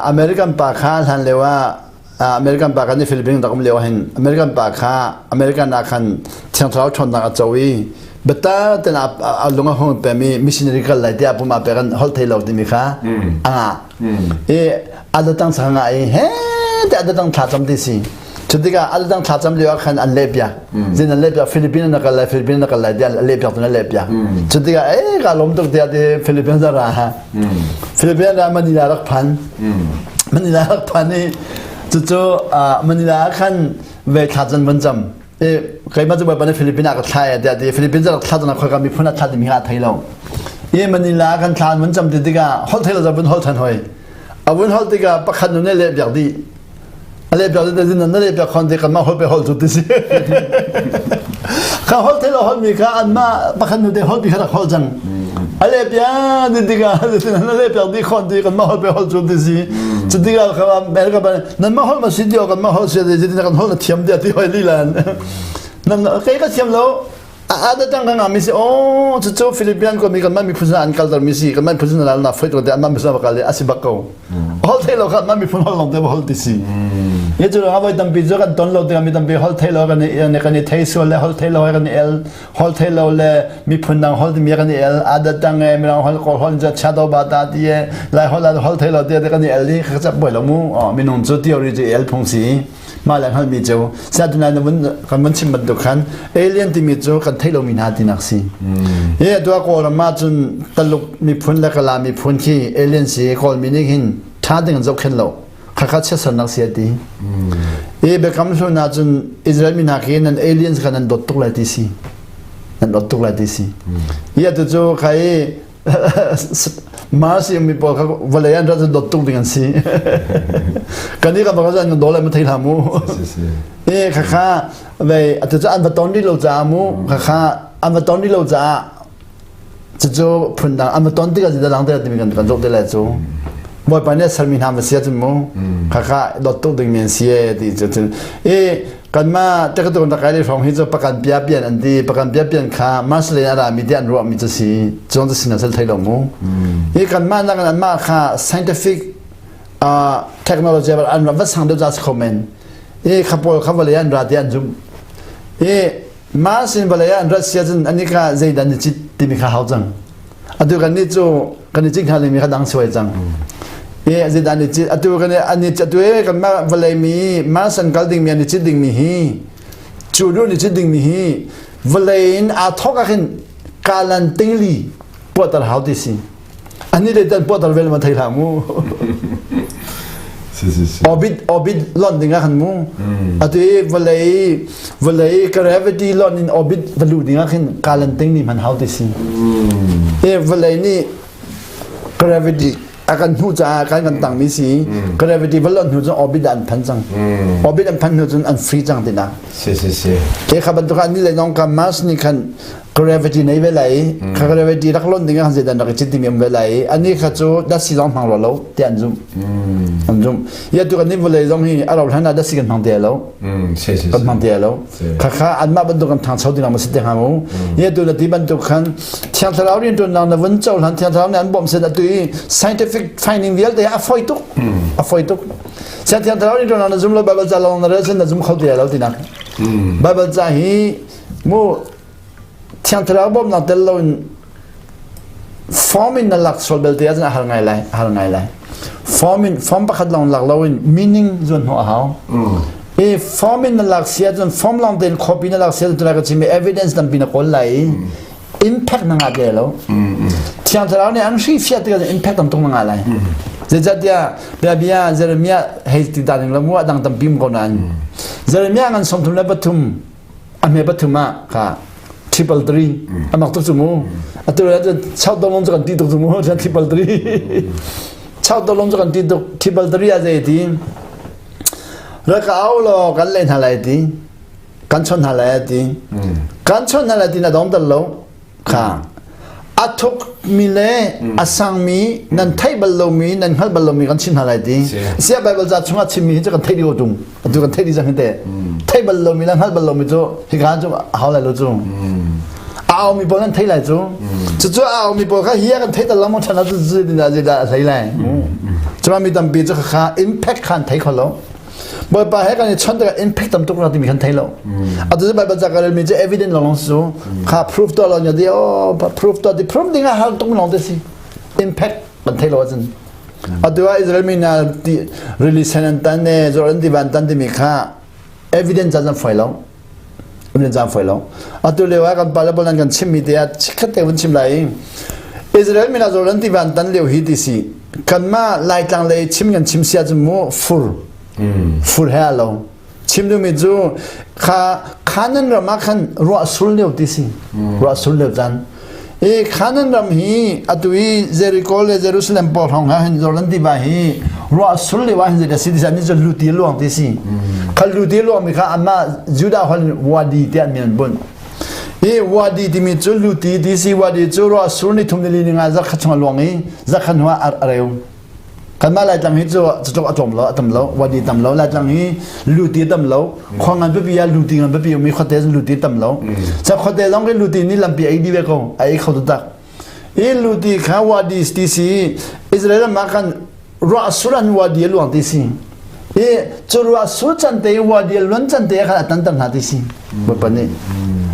อเมริกันปากข้าทันเลยว่าอเมริกันปากข้าในฟิลิปปินส์ตะกุมเลี้ยวเห็นอเมริกันปากข้าอเมริกันนักขันเชียงเท้าชนนักจวี เบต้าแต่น่ะลงห้องเปมีมิชชันนารีกันหลายเดียผมมาเป็นฮอลเทลดิมิค่ะอาจจะตั้งสังไงเฮ้แต่อาจจะตั้งท่าจำดีสิชุดที่ก็อาจจะตั้งท่าจำเดียวกันอันเล็บยาเจนอันเล็บยาฟิลิปปินส์นักอะไรฟิลิปปินส์นักอะไรเดียเล็บยาตัวนั้นเล็บยาชุดที่ก็ก็ลมตกเดียที่ฟิลิปปินส์จะราฮะฟิลิปปินส์มันนี่รักพันมันนี่รักพันนี่จู่ๆมันนี่รักขันเวทท่าจำมันจำใครมาจะไปเป็นฟิลิปปินส์ก็ท่าเดียที่ฟิลิปปินส์จะรักท่าจำนักคนก็มีพูดท่าที่มีหาไทยเรามันนี่รักกันท่ามันจำที่ก็ฮอลเทลจะเป็นฮอลทันหอยอาวุธฮอลที่ก็ปักขันนู่นเล็บยาดีอะไรแบบนี้แต่นั่นเลยแบบคนที่กันมาฮอลไปฮอลจุดที่สิข้าฮอลที่เราฮอลมีข้าอันมาปักขันนู่นเดฮอลที่ข้าฮอลจังอะไรแบบนี้ที่กันนั่นเลยแบบนี้คนที่กันมาฮอลไปฮอลจุดที่สิจุดที่กันเขาแบบนั้นก็แบบนั่นมาฮอลมาสิเดียวกันมาฮอลเสียดีที่กันฮอลเทียมเดียวที่ฮอลลีแลนด์นั่นใครก็เทียมแล้วอาจจะตั้งกันมิสิโอ้จู่ๆฟิลิปปินส์ก็มีกันมามีผู้ชายอันกัลดาร์มิสิกันมาผู้ชายนั่นน่ะฟิตตัวเดียวอันมามีสาวกันเลยอาศิบักเขาฮอลที่เรากันมามีผู้ชายลงเดียวฮอลที่สิये जो रहा वो तंग पिज़्ज़ा का दोनों लोग तंग तंग हॉल थे लोग ने कने टेस्ट वाले हॉल थे लोग ने एल हॉल थे लोग ले मी फुन्नांग हॉल मी कने एल आदत तंग है मेरा हॉल जो छादो बात आती है लाइक हॉल थे लोग दे कने एल दी खर्चा बोलो मु मी नों जो थियोरी जो एल फंक्सी माले हॉल मी जो साधुना ने मन चिम बंद दुकान एलियन ती मी जो कन थे लोग मी नाती नक्सी ये दुआ कोल मा जुन तलुक मी फुन ले कला मी फुन की एलियन सी कोल मी निकिन थादिंग जो खेल लोข้าเชื่อสนักเสียดีเบคำส่วนนั้นจนอิสราเอลมีนักเรียนเอเลียนส์กันนั่นดตุกเลยที่สินั่นดตุกเลยที่สิตัวโจ้ใครมาสิมีพวกเขาวันเลยอันนั้นดตุกดิ่งสิกันนี้ก็บอกว่าจะโดนอะไรมาที่ทำมูข้าไปตัวโจ้อันวัตถุที่เราจะมูข้าอันวัตถุที่เราจะโจ้พูดดังอันวัตถุที่ก็จะหลังเดียวที่มีกันโจ้ได้เลยโจ้บ่อยไปเนี่ยสามีทำมาเสียจมูกข้าดตุกดึงเมียนเสียที่จะกันมาแต่ก็ต้องตะการที่ฟังให้จะประกันเปียเปียนอันที่ประกันเปียเปียนข้ามาสเลนอะไรมีเดียนรู้มีจะสิจงจะสินสัลไทยลมูกันมานั่งกันมาข้า scientific technology อันว่าสั่งเดี๋ยวจะสคอมเมนข้าพอข้าวันเรียนรัฐยันจุมาสินวันเรียนรัฐเสียจนอันนี้ข้าใจดันจิตที่มีข้าหาจังอันดูกันนี่จู่กันนี่จริงท่านเลยมีข้าดังสวยจังจะดันนี่จิตอันดูกันนี่อันนี้จะดูกันมาวันเลยมีมาสันกัลดิ่งมีอันนี้จิตดิ่งมีฮีจูดูนี่จิตดิ่งมีฮีวันเลยอาทอกกันกาลันติงลีปวดตาหาวดิสิอันนี้เลยแต่ปวดตาเวลมาไทยหามูออบิทลอนดิ่งกันมูอันที่วันเลยgravity ลอนในออบิทวัลูดิ่งกันกาลันติงนี่มันหาวดิสิวันเลยนี่ gravity อาการหูจะอาการกันต่างมิสิ gravity วัลล์หูจะ orbit อันพันจัง orbit อันพันหูจะอันฟรีจังตินะข้าบรรทุกอันนี้เลยน้องกับมาสนี่คัน gravity ในเวลาข้า gravity รักล้นดิ่งกันเสด็จนักจิตติมีเวลาอันนี้ข้าจูดัชสีร้องพังเราเตียนจุ่มยาตัวกันนี้เวลาตรงนี้เราท่านดัชสีกันพังเตียแล้วกันพังเตียแล้วข้าอันมาบรรทุกกันทางเช้าที่เรามาสิเดียหามูยาตัวที่บรรทุกกันเที่ยงเราเรียนตัวนั้นวันเจ้าหลังเที่ยงเราเนี่ยอันบ่มเสร็จตัว scientific finding เดียวแต่afoiตุกเที่ยงเราเรียนตัวนั้นจุ่มเราบับจ้าเราเนี่ยเรื่องนั้นจุ่มเขาเตียแล้วที่นั่นบับจ้าฮีมูเที่ยงเราบ่มนั่งเตลล์form in the luck so bel tiya har ngai lai form pakhat long lak lawin meaning zon ho hao form in the luck sia zon form long den copy na lak sia tu la ka chimi evidence dam pina kol lai impact na nga de lo tiang tra ne ang shi fia tiga impact dam tong nga lai zejatia bia jeremia hei ti daning la mu adang dam bim ko nan jeremia ngan som thum la bathum ame bathuma ka triple 3อันนั้นตัวจุ่มอันตัวนั้นจะชาวตะลงจากที่ตัวจุ่มจะ triple 3ชาวตะลงจากที่ตัว triple 3อะไรที่แล้วก็เอาล่ะกันเล่นอะไรที่กันชนอะไรที่กันชนอะไรที่น่าดองตลกค่ะอัทุกมีเล่อสังมีนั่นไทยบอลลูมีนั่นฮัลบอลลูมีกันชินอะไรที่เสียไปบอลจะช่วยชิมีจะกันไทยดีกว่าจุ่มดูกันไทยดีจังเห็นไทยบอลลูมีนั่นฮัลบอลลูมีจู่ที่การจู่เอาอะไรรู้จู่เอามีบอลกันไทยอะไรจู่เอามีบอลเขาเฮียกันไทยแต่ละมันชนะจู่ๆนี่นะจะได้อะไรจู่มีตั้งปีจู่เขา impact กันไทยเขาแล้ว บ่ปะให้กันชนแต่ impact ตามตุกเราที่มีคันไทยแล้วอันนี้ไปจากการมีจะ evidence ลองสู้ค่า proof ตัวเราอย่างเดียว proof ตัวที่ proof ดิ้งหาต้องลองได้สิ impact มันไทยแล้วจังอันนี้ว่าอิสราเอลมีนาที่ release นั้นตันเนี่ยจอร์แดนที่บ้านตันที่มีค่า evidence จังไฟแล้วevidence จังไฟแล้วอันนี้เลยว่ากันไปแล้วบนนั้นกันชิมมีเดียชิคเตวันชิมไหลอิสราเอลมีนาจอร์แดนที่บ้านตันเลี้ยวฮิตสิกันมาไล่ตั้งเลยชิมกันชิมเสียจมูก full hair เราชิมดูมิจูขานั้นเรามาขันรัวสุลเลี้ยวที่สิรัวสุลเลี้ยวจันขานั้นเราฮีอัตุยเจริโกเลเยรูซาเล็มปอร์ของเห็นจอร์แดนที่บ้านฮีรัวสุลเลี้ยวว่าเห็นจะสิที่สันนี่จะลุตีลวงที่สิขันลุตีลวงมีข้าอามาจูดาฮันวาดีที่อันมีนบุญวาดีที่มีจูลุตีที่สิวาดีจูรัวสุลนี่ทุ่มเดลีนี่งาจะขัดชงลวงจะขันหัวอะไรอยู่กันมาไล่จังฮีจะอารมณ์แล้วตั้มแล้ววันดีตั้มแล้วไล่จังฮีลูตีตั้มแล้วควงกันเปียลูตีกันเปียมีข้อเท็จลูตีตั้มแล้วจะข้อเท็จต้องเป็นลูตีนี่ลำเปียไอ้ดีเวกไอ้เขาตัวตักลูตีข้าวดีสติสีอิสราเอลมากันรัวสุรันวาดีลวงติสีจะรัวสุจันเตยวาดีล้วนจันเตยขัดตั้งหาติสีแบบนี้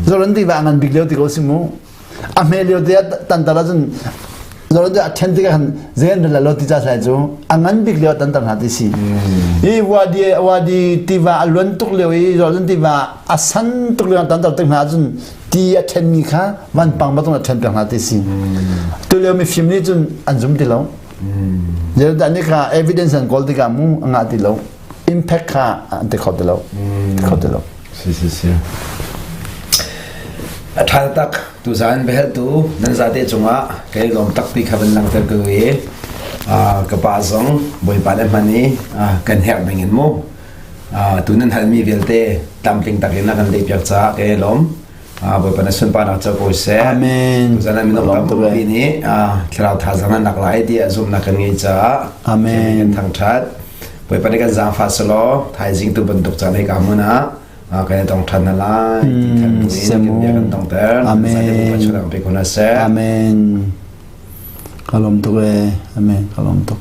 จะล้วนที่ว่างันบิกเลี้ยวที่เขาสิมูอเมริกาเดียตั้งแต่ละจนเราจะเช่นที่กันเจนเราลดที่จะใส่จูอันนั้นบิ๊กเลี้ยวตั้งแต่หาที่สิว่าดีที่ว่าล้วนตุกเลี้ยวเราล้วนที่ว่าอาศันตุกเลี้ยวตั้งแต่หาจนที่เช่นนี้ค่ะวันปังมาตรงนั้นเช่นเป็นหาที่สิตุกเลี้ยวมีฟิล์มนี้จนอันจุ่มที่เราเดี๋ยวตอนนี้ค่ะ evidence and gold ที่กันมุ่งอันนั้นที่เรา impact ค่ะอันที่เขาที่เราสิท่าตักตุสานเบลตูนั่นซาเตจงะเกลลมตักปีขับลังเตอร์กเวกบาซองบอยปานมันนี่กันแหกเป็นเงินโมตุนันฮัลมีเวลเตตัมปิงตักยินนักันเดียบจ้าเกลมบอยปานสุนปานักจ้าโกเซ่ตุสานมินตักปีนี้คราวท่าจังนักไล่ดีอาซุมนักเงินจ้าทางชัดบอยปานกันจางฟาสโลไทยจิงตุบันตุกจานให้กามุนะkaya tong tanalai kan ini kan tong ter saya bukan sudah sampai kuna se amen kalom tu amen kalom tu